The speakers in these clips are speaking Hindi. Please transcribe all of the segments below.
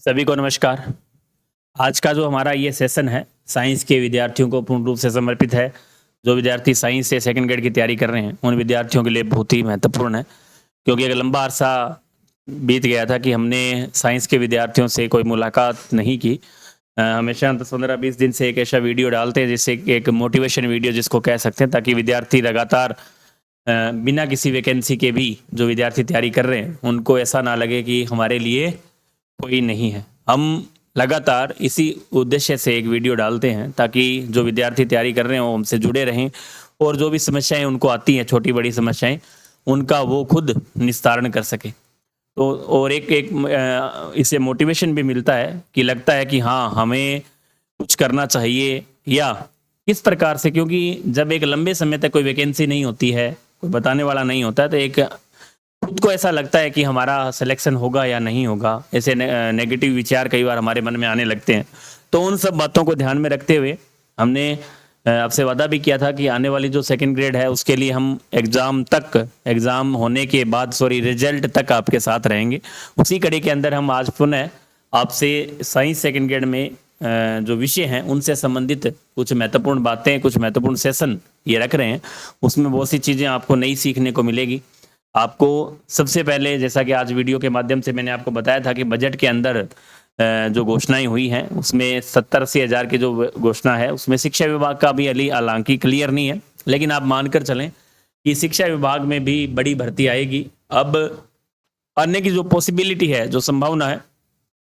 सभी को नमस्कार। आज का जो हमारा ये सेशन है साइंस के विद्यार्थियों को पूर्ण रूप से समर्पित है। जो विद्यार्थी साइंस से सेकंड ग्रेड की तैयारी कर रहे हैं उन विद्यार्थियों के लिए बहुत ही महत्वपूर्ण है, क्योंकि एक लंबा अरसा बीत गया था कि हमने साइंस के विद्यार्थियों से कोई मुलाकात नहीं की। हमेशा 10-15-20 दिन से एक ऐसा वीडियो डालते हैं जिससे एक मोटिवेशन वीडियो जिसको कह सकते हैं, ताकि विद्यार्थी लगातार बिना किसी वैकेंसी के भी जो विद्यार्थी तैयारी कर रहे हैं उनको ऐसा ना लगे कि हमारे लिए कोई नहीं है। हम लगातार इसी उद्देश्य से एक वीडियो डालते हैं ताकि जो विद्यार्थी तैयारी कर रहे हैं वो हमसे जुड़े रहें और जो भी समस्याएं उनको आती हैं, छोटी बड़ी समस्याएं, उनका वो खुद निस्तारण कर सके। तो और इससे मोटिवेशन भी मिलता है कि लगता है कि हाँ, हमें कुछ करना चाहिए या किस प्रकार से, क्योंकि जब एक लंबे समय तक कोई वैकेंसी नहीं होती है, कोई बताने वाला नहीं होता, तो एक खुद को ऐसा लगता है कि हमारा सिलेक्शन होगा या नहीं होगा। ऐसे नेगेटिव विचार कई बार हमारे मन में आने लगते हैं। तो उन सब बातों को ध्यान में रखते हुए हमने आपसे वादा भी किया था कि आने वाली जो सेकंड ग्रेड है उसके लिए हम एग्ज़ाम होने के बाद रिजल्ट तक आपके साथ रहेंगे। उसी कड़ी के अंदर हम आज पुनः आपसे साइंस सेकंड ग्रेड में जो विषय हैं उनसे संबंधित कुछ महत्वपूर्ण बातें, कुछ महत्वपूर्ण सेशन ये रख रहे हैं। उसमें बहुत सी चीज़ें आपको नई सीखने को मिलेगी। आपको सबसे पहले, जैसा कि आज वीडियो के माध्यम से मैंने आपको बताया था कि बजट के अंदर जो घोषणाएं हुई हैं उसमें 70-80 हज़ार की जो घोषणा है उसमें शिक्षा विभाग का भी हालांकि क्लियर नहीं है, लेकिन आप मानकर चलें कि शिक्षा विभाग में भी बड़ी भर्ती आएगी। अब आने की जो पॉसिबिलिटी है, जो संभावना है,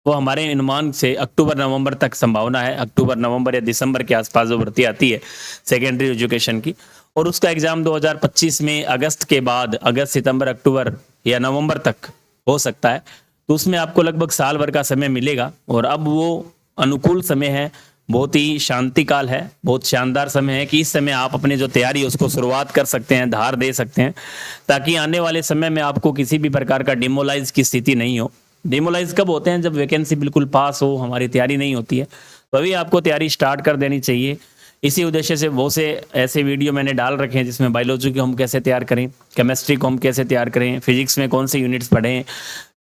वो हमारे अनुमान से अक्टूबर-नवंबर तक संभावना है। अक्टूबर-नवंबर या दिसंबर के आसपास जो भर्ती आती है सेकेंडरी एजुकेशन की, और उसका एग्ज़ाम 2025 में अगस्त के बाद, अगस्त, सितंबर, अक्टूबर या नवंबर तक हो सकता है। तो उसमें आपको लगभग साल भर का समय मिलेगा और अब वो अनुकूल समय है, बहुत ही शांति काल है, बहुत शानदार समय है कि इस समय आप अपनी जो तैयारी है उसको शुरुआत कर सकते हैं, धार दे सकते हैं, ताकि आने वाले समय में आपको किसी भी प्रकार का डिमोलाइज की स्थिति नहीं हो। डिमोलाइज कब होते हैं? जब वैकेंसी बिल्कुल पास हो, हमारी तैयारी नहीं होती है, तभी आपको तैयारी स्टार्ट कर देनी चाहिए। इसी उद्देश्य से बहुत से ऐसे वीडियो मैंने डाल रखे हैं जिसमें बायोलॉजी को हम कैसे तैयार करें, केमिस्ट्री को हम कैसे तैयार करें, फिजिक्स में कौन से यूनिट्स पढ़ें,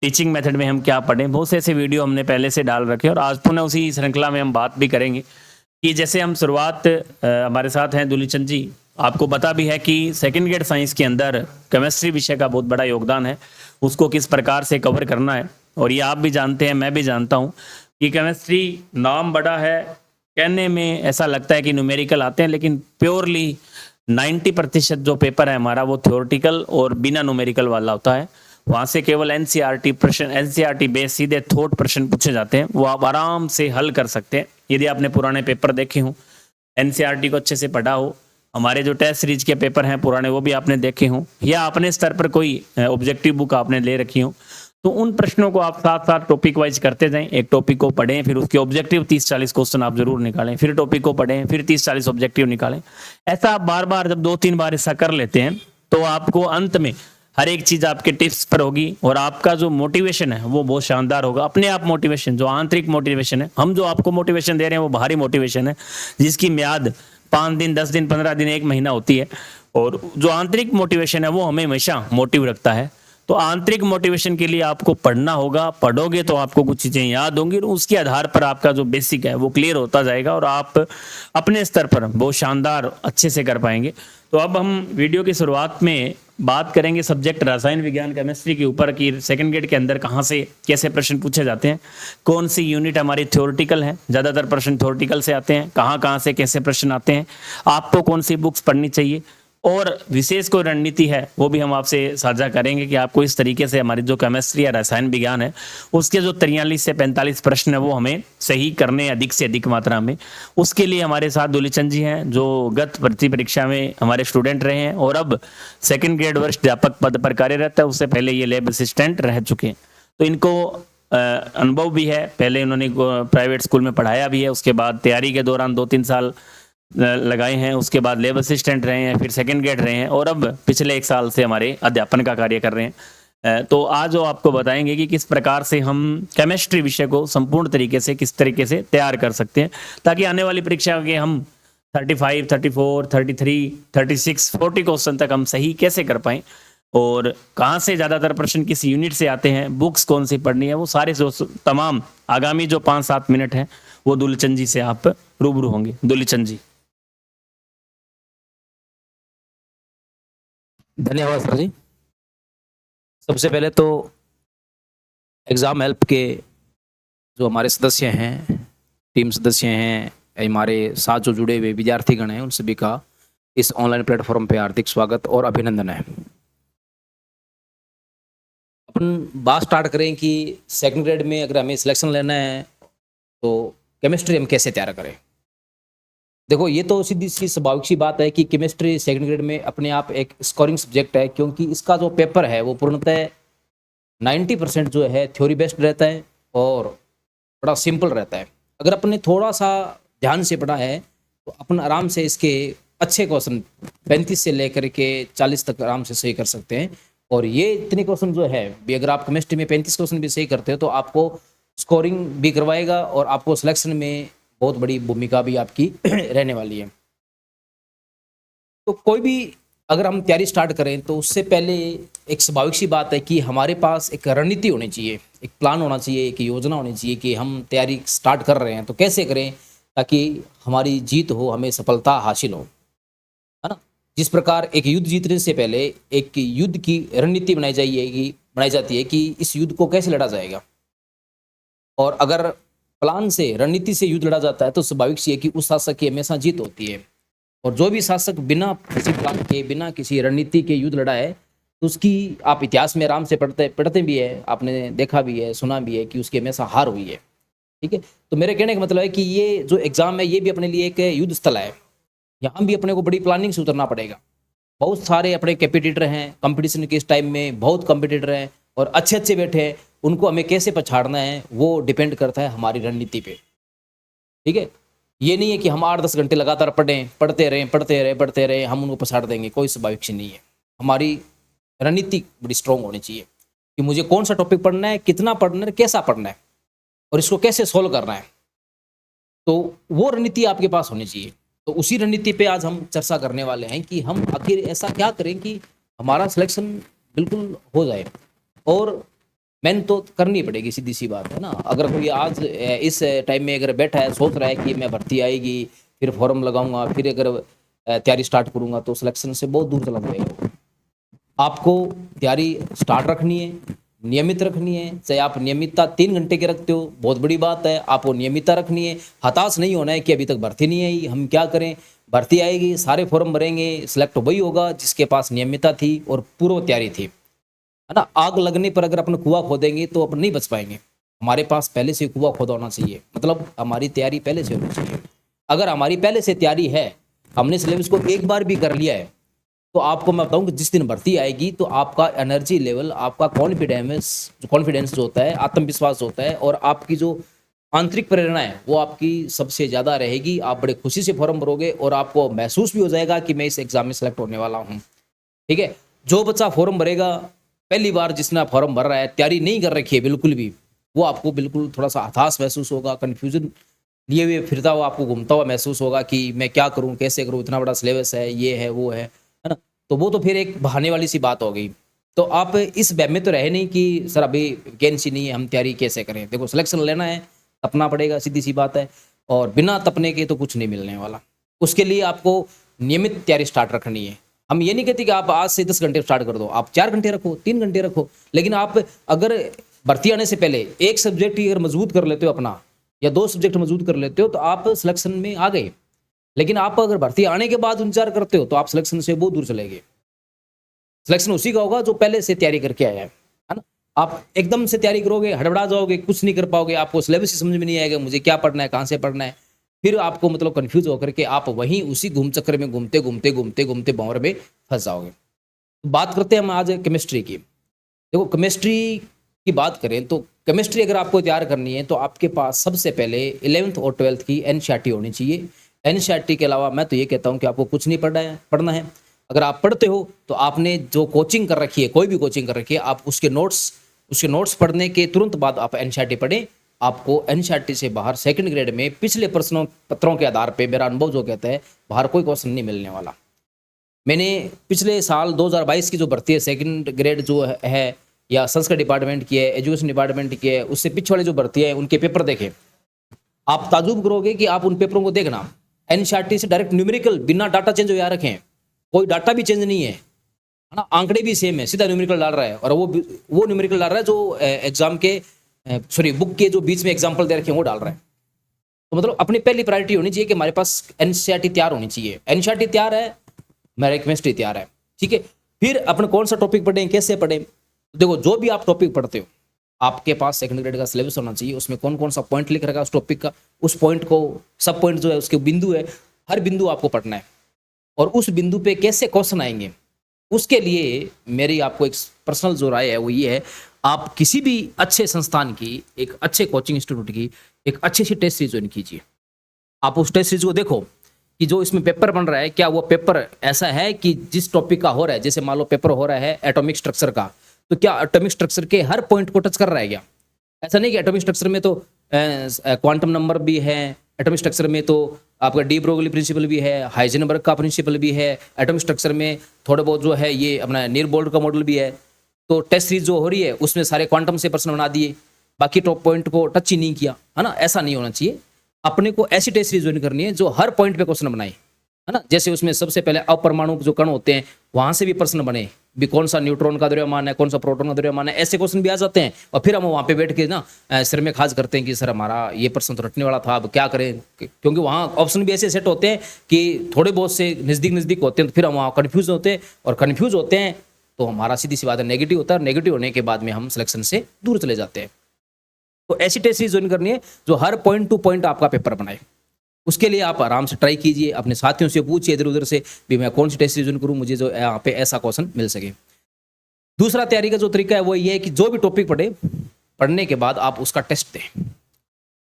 टीचिंग मेथड में हम क्या पढ़ें। बहुत से ऐसे वीडियो हमने पहले से डाल रखे हैं और आज पुनः उसी श्रृंखला में हम बात भी करेंगे कि जैसे हम शुरुआत, हमारे साथ हैं दुलीचंद जी। आपको पता भी है कि सेकेंड ग्रेड साइंस के अंदर केमिस्ट्री विषय का बहुत बड़ा योगदान है, उसको किस प्रकार से कवर करना है। और ये आप भी जानते हैं, मैं भी जानता हूँ कि केमिस्ट्री नाम बड़ा है, कहने में ऐसा लगता है कि न्यूमेरिकल आते हैं, लेकिन प्योरली 90% जो पेपर है हमारा वो थ्योरेटिकल और बिना न्यूमेरिकल वाला होता है। वहाँ से केवल एनसीईआरटी प्रश्न, एनसीईआरटी बेस सीधे थॉट प्रश्न पूछे जाते हैं, वो आप आराम से हल कर सकते हैं यदि आपने पुराने पेपर देखे हों, एनसीईआरटी को अच्छे से पढ़ा हो। हमारे जो टेस्ट सीरीज के पेपर हैं पुराने वो भी आपने देखे हों, या अपने स्तर पर कोई ऑब्जेक्टिव बुक आपने ले रखी हो, तो उन प्रश्नों को आप साथ साथ टॉपिक वाइज करते जाएं। एक टॉपिक को पढ़ें, फिर उसके ऑब्जेक्टिव 30-40 क्वेश्चन आप जरूर निकालें, फिर टॉपिक को पढ़ें, फिर 30-40 ऑब्जेक्टिव निकालें। ऐसा आप बार बार जब 2-3 बार ऐसा कर लेते हैं तो आपको अंत में हर एक चीज़ आपके टिप्स पर होगी और आपका जो मोटिवेशन है वो बहुत शानदार होगा। अपने आप मोटिवेशन, जो आंतरिक मोटिवेशन है, हम जो आपको मोटिवेशन दे रहे हैं वो बाहरी मोटिवेशन है जिसकी म्याद 5 दिन, 10 दिन, 15 दिन, 1 महीना होती है, और जो आंतरिक मोटिवेशन है वो हमें हमेशा मोटिव रखता है। तो आंतरिक मोटिवेशन के लिए आपको पढ़ना होगा, पढ़ोगे तो आपको कुछ चीज़ें याद होंगी और उसके आधार पर आपका जो बेसिक है वो क्लियर होता जाएगा और आप अपने स्तर पर बहुत शानदार अच्छे से कर पाएंगे। तो अब हम वीडियो की शुरुआत में बात करेंगे सब्जेक्ट रसायन विज्ञान केमिस्ट्री के ऊपर कि सेकंड ग्रेड के अंदर कहाँ से कैसे प्रश्न पूछे जाते हैं, कौन सी यूनिट हमारी थ्योरेटिकल है, ज़्यादातर प्रश्न थ्योरेटिकल से आते हैं, कहाँ कहाँ से कैसे प्रश्न आते हैं, आपको कौन सी बुक्स पढ़नी चाहिए, और विशेष कोई रणनीति है वो भी हम आपसे साझा करेंगे कि आपको इस तरीके से हमारी जो केमिस्ट्री या रसायन विज्ञान है उसके जो 43 से 45 प्रश्न है वो हमें सही करने अधिक से अधिक मात्रा में। उसके लिए हमारे साथ दुलीचंद जी हैं जो गत भर्ती परीक्षा में हमारे स्टूडेंट रहे हैं और अब सेकंड ग्रेड वरिष्ठ अध्यापक पद पर कार्यरत है। उससे पहले ये लैब असिस्टेंट रह चुके हैं, तो इनको अनुभव भी है, पहले उन्होंने प्राइवेट स्कूल में पढ़ाया भी है, उसके बाद तैयारी के दौरान 2-3 साल लगाए हैं, उसके बाद लैब असिस्टेंट रहे हैं, फिर सेकंड ग्रेड रहे हैं और अब पिछले 1 साल से हमारे अध्यापन का कार्य कर रहे हैं। तो आज वो आपको बताएंगे कि किस प्रकार से हम केमिस्ट्री विषय को संपूर्ण तरीके से किस तरीके से तैयार कर सकते हैं, ताकि आने वाली परीक्षा के हम 35, 34, 33, 36, 40 क्वेश्चन तक हम सही कैसे कर पाएँ। और कहाँ से ज़्यादातर प्रश्न किस यूनिट से आते हैं, बुक्स कौन सी पढ़नी है, वो सारे जो तमाम आगामी जो 5-7 मिनट हैं वो दुलीचंद जी से आप रूबरू होंगे। दुलीचंद जी। धन्यवाद सर जी। सबसे पहले तो एग्ज़ाम हेल्प के जो हमारे सदस्य हैं, टीम सदस्य हैं, हमारे साथ जो जुड़े हुए विद्यार्थीगण हैं, उन सभी का इस ऑनलाइन प्लेटफॉर्म पे हार्दिक स्वागत और अभिनंदन है। अपन बात स्टार्ट करें कि सेकंड ग्रेड में अगर हमें सिलेक्शन लेना है तो केमिस्ट्री हम कैसे तैयार करें। देखो, ये तो सीधी सी स्वाभाविक सी बात है कि केमिस्ट्री सेकंड ग्रेड में अपने आप एक स्कोरिंग सब्जेक्ट है, क्योंकि इसका जो पेपर है वो पूर्णतः 90% जो है थ्योरी बेस्ड रहता है और बड़ा सिंपल रहता है। अगर अपने थोड़ा सा ध्यान से पढ़ा है तो अपन आराम से इसके अच्छे क्वेश्चन 35 से लेकर के 40 तक आराम से सही कर सकते हैं। और ये इतने क्वेश्चन जो है भी, अगर आप केमिस्ट्री में 35 क्वेश्चन भी सही करते हो तो आपको स्कोरिंग भी करवाएगा और आपको सिलेक्शन में बहुत बड़ी भूमिका भी आपकी रहने वाली है। तो कोई भी अगर हम तैयारी स्टार्ट करें तो उससे पहले एक स्वाभाविक सी बात है कि हमारे पास एक रणनीति होनी चाहिए, एक प्लान होना चाहिए, एक योजना होनी चाहिए कि हम तैयारी स्टार्ट कर रहे हैं तो कैसे करें ताकि हमारी जीत हो, हमें सफलता हासिल हो, है ना। जिस प्रकार एक युद्ध जीतने से पहले एक युद्ध की रणनीति बनाई जाती है कि इस युद्ध को कैसे लड़ा जाएगा। और अगर प्लान से, रणनीति से युद्ध लड़ा जाता है तो स्वाभाविक सी है कि उस शासक की हमेशा जीत होती है। और जो भी शासक बिना किसी प्लान के, बिना किसी रणनीति के युद्ध लड़ा है तो उसकी आप इतिहास में आराम से पढ़ते भी है, आपने देखा भी है, सुना भी है कि उसकी हमेशा हार हुई है। ठीक है, तो मेरे कहने का मतलब है कि ये जो एग्जाम है ये भी अपने लिए एक युद्ध स्थल है। यहाँ भी अपने को बड़ी प्लानिंग से उतरना पड़ेगा। बहुत सारे अपने कैपेटिटर हैं, कंपटीशन के इस टाइम में बहुत कंपटीटर हैं और अच्छे अच्छे बैठे हैं, उनको हमें कैसे पछाड़ना है वो डिपेंड करता है हमारी रणनीति पे। ठीक है, ये नहीं है कि हम 8-10 घंटे लगातार पढ़ते रहें हम उनको पछाड़ देंगे, कोई स्वाभाविक से नहीं है। हमारी रणनीति बड़ी स्ट्रांग होनी चाहिए कि मुझे कौन सा टॉपिक पढ़ना है, कितना पढ़ना है, कैसा पढ़ना है और इसको कैसे सोल्व करना है। तो वो रणनीति आपके पास होनी चाहिए। तो उसी रणनीति पे आज हम चर्चा करने वाले हैं कि हम आखिर ऐसा क्या करें कि हमारा सिलेक्शन बिल्कुल हो जाए। और मेहनत तो करनी पड़ेगी, सीधी सी बात है ना। अगर कोई आज इस टाइम में अगर बैठा है, सोच रहा है कि मैं भर्ती आएगी, फिर फॉर्म लगाऊंगा, फिर अगर तैयारी स्टार्ट करूंगा तो सिलेक्शन से बहुत दूर चला जाएगा। आपको तैयारी स्टार्ट रखनी है, नियमित रखनी है। चाहे आप नियमितता 3 घंटे के रखते हो, बहुत बड़ी बात है, आपको नियमितता रखनी है। हताश नहीं होना है कि अभी तक भर्ती नहीं आई, हम क्या करें, भर्ती आएगी, सारे फॉर्म भरेंगे, सिलेक्ट वही होगा जिसके पास नियमितता थी और पूर्व तैयारी थी, है ना। आग लगने पर अगर अपन कुआं खोदेंगे तो अपन नहीं बच पाएंगे। हमारे पास पहले से कुआं खोदा होना चाहिए, मतलब हमारी तैयारी पहले से होनी चाहिए। अगर हमारी पहले से तैयारी है, हमने सिलेबस को एक बार भी कर लिया है, तो आपको मैं बताऊं कि जिस दिन भर्ती आएगी तो आपका एनर्जी लेवल, आपका कॉन्फिडेंस जो होता है, आत्मविश्वास होता है और आपकी जो आंतरिक प्रेरणा है वो आपकी सबसे ज़्यादा रहेगी। आप बड़े खुशी से फॉर्म भरोगे और आपको महसूस भी हो जाएगा कि मैं इस एग्जाम में सेलेक्ट होने वाला हूँ। ठीक है, जो बच्चा फॉर्म भरेगा, पहली बार जिसने फॉर्म भर रहा है, तैयारी नहीं कर रखी है बिल्कुल भी, वो आपको बिल्कुल थोड़ा सा हताश महसूस होगा, कन्फ्यूजन लिए हुए फिरता हुआ आपको घूमता हुआ महसूस होगा कि मैं क्या करूं, कैसे करूं, इतना बड़ा सिलेबस है, ये है वो है ना। तो वो तो फिर एक बहाने वाली सी बात हो गई। तो आप इस वहम में तो रहे नहीं कि सर अभी वैकेंसी नहीं है, हम तैयारी कैसे करें। देखो, सिलेक्शन लेना है, तपना पड़ेगा, सीधी सी बात है। और बिना तपने के तो कुछ नहीं मिलने वाला। उसके लिए आपको नियमित तैयारी स्टार्ट रखनी है। हम ये नहीं कहते कि आप आज से 10 घंटे स्टार्ट कर दो, आप 4 घंटे रखो, 3 घंटे रखो, लेकिन आप अगर भर्ती आने से पहले एक सब्जेक्ट ही अगर मजबूत कर लेते हो अपना, या 2 सब्जेक्ट मजबूत कर लेते हो तो आप सिलेक्शन में आ गए। लेकिन आप अगर भर्ती आने के बाद इंतजार करते हो तो आप सिलेक्शन से बहुत दूर चले गए। सिलेक्शन उसी का होगा जो पहले से तैयारी करके आया है ना। आप एकदम से तैयारी करोगे, हड़बड़ा जाओगे, कुछ नहीं कर पाओगे, आपको सिलेबस ही समझ में नहीं आएगा, मुझे क्या पढ़ना है, कहाँ से पढ़ना है। फिर आपको मतलब कंफ्यूज होकर के आप वहीं उसी घूम चक्कर में घूमते भंवर में फंस जाओगे। तो बात करते हैं हम आज केमिस्ट्री की। देखो, केमिस्ट्री की बात करें तो केमिस्ट्री अगर आपको तैयार करनी है तो आपके पास सबसे पहले 11th और 12th की एनसीईआरटी होनी चाहिए। एनसीईआरटी के अलावा मैं तो ये कहता हूँ कि आपको कुछ नहीं पढ़ना है। अगर आप पढ़ते हो तो आपने जो कोचिंग कर रखी है, कोई भी कोचिंग कर रखी है, आप उसके नोट्स पढ़ने के तुरंत बाद आप एनसीईआरटी पढ़ें। आपको एनसीईआरटी से बाहर सेकंड ग्रेड में पिछले प्रश्नों पत्रों के आधार पे, मेरा अनुभव जो कहता है, बाहर कोई क्वेश्चन नहीं मिलने वाला। मैंने पिछले साल 2022 की जो भर्ती है सेकंड ग्रेड जो है या संस्कृत डिपार्टमेंट की है, एजुकेशन डिपार्टमेंट की है, उससे पीछे वाले जो भर्ती है उनके पेपर देखे। आप ताजुब करोगे कि आप उन पेपरों को देखना, एनसीईआरटी से डायरेक्ट न्यूमेरिकल बिना डाटा चेंज हो रखे हैं, कोई डाटा भी चेंज नहीं है, है ना, आंकड़े भी सेम है, सीधा न्यूमेरिकल डाल रहा है। और वो न्यूमेरिकल डाल रहा है जो एग्जाम के बुक के जो बीच में एग्जाम्पल दे रखे हैं वो डाल रहा है। तो मतलब अपनी पहली प्रायोरिटी होनी चाहिए कि हमारे पास एनसीईआरटी तैयार होनी चाहिए। एनसीईआरटी तैयार है, मेरा केमिस्ट्री तैयार है, ठीक है। फिर अपन कौन सा टॉपिक पढ़ें, कैसे पढ़ें। देखो जो भी आप टॉपिक पढ़ते हो आपके पास सेकंड ग्रेड का सिलेबस होना चाहिए, उसमें कौन कौन सा पॉइंट लिख रखा है उस टॉपिक का, उस पॉइंट को सब पॉइंट जो है उसके बिंदु है, हर बिंदु आपको पढ़ना है और उस बिंदु पे कैसे क्वेश्चन आएंगे उसके लिए मेरी आपको एक पर्सनल जो राय है वो ये है, आप किसी भी अच्छे संस्थान की, एक अच्छे कोचिंग इंस्टीट्यूट की एक अच्छी सी टेस्ट सीरीज ज्वाइन कीजिए। आप उस टेस्ट सीरीज को देखो कि जो इसमें पेपर बन रहा है क्या वो पेपर ऐसा है कि जिस टॉपिक का हो रहा है, जैसे मान लो पेपर हो रहा है एटॉमिक स्ट्रक्चर का, तो क्या एटॉमिक स्ट्रक्चर के हर पॉइंट को टच कर रहा है क्या। ऐसा नहीं कि एटॉमिक स्ट्रक्चर में तो क्वांटम नंबर भी है, एटॉमिक स्ट्रक्चर में तो आपका डी ब्रोगली प्रिंसिपल भी है, हाइजेनबर्ग का प्रिंसिपल भी है, एटॉमिक स्ट्रक्चर में थोड़े बहुत जो है ये अपना नीर बोल्ट का मॉडल भी है। तो टेस्ट सीरीज जो हो रही है उसमें सारे क्वांटम से प्रश्न बना दिए, बाकी टॉप पॉइंट को टच ही नहीं किया, है ना। ऐसा नहीं होना चाहिए। अपने को ऐसी टेस्ट सीरीज ज्वाइन करनी है जो हर पॉइंट पे क्वेश्चन बनाए, है ना। जैसे उसमें सबसे पहले अपरमाणु जो कण होते हैं वहां से भी प्रश्न बने, भी कौन सा न्यूट्रॉन का द्रव्यमान है, कौन सा प्रोटॉन का द्रव्यमान है, ऐसे क्वेश्चन भी आ जाते हैं। और फिर हम वहां पे बैठ के ना सिर में खाज करते हैं कि सर हमारा ये प्रश्न तो रटने वाला था, अब क्या करें, क्योंकि वहाँ ऑप्शन भी ऐसे सेट होते हैं कि थोड़े बहुत से नजदीक होते हैं, तो फिर हम वहाँ कन्फ्यूज होते हैं, और कन्फ्यूज होते हैं तो हमारा सीधी सी बात है नेगेटिव होता है, और नेगेटिव होने के बाद में हम सिलेक्शन से दूर चले जाते हैं। तो ऐसी टेस्ट सीरीज ज्वाइन करनी है जो हर पॉइंट टू पॉइंट आपका पेपर बनाए। उसके लिए आप आराम से ट्राई कीजिए, अपने साथियों से पूछिए इधर उधर से भी मैं कौन सी टेस्ट सीरीज ज्वाइन करूँ मुझे जो यहाँ पे ऐसा क्वेश्चन मिल सके। दूसरा तैयारी का जो तरीका है वो ये है कि जो भी टॉपिक पढ़ने के बाद आप उसका टेस्ट दें।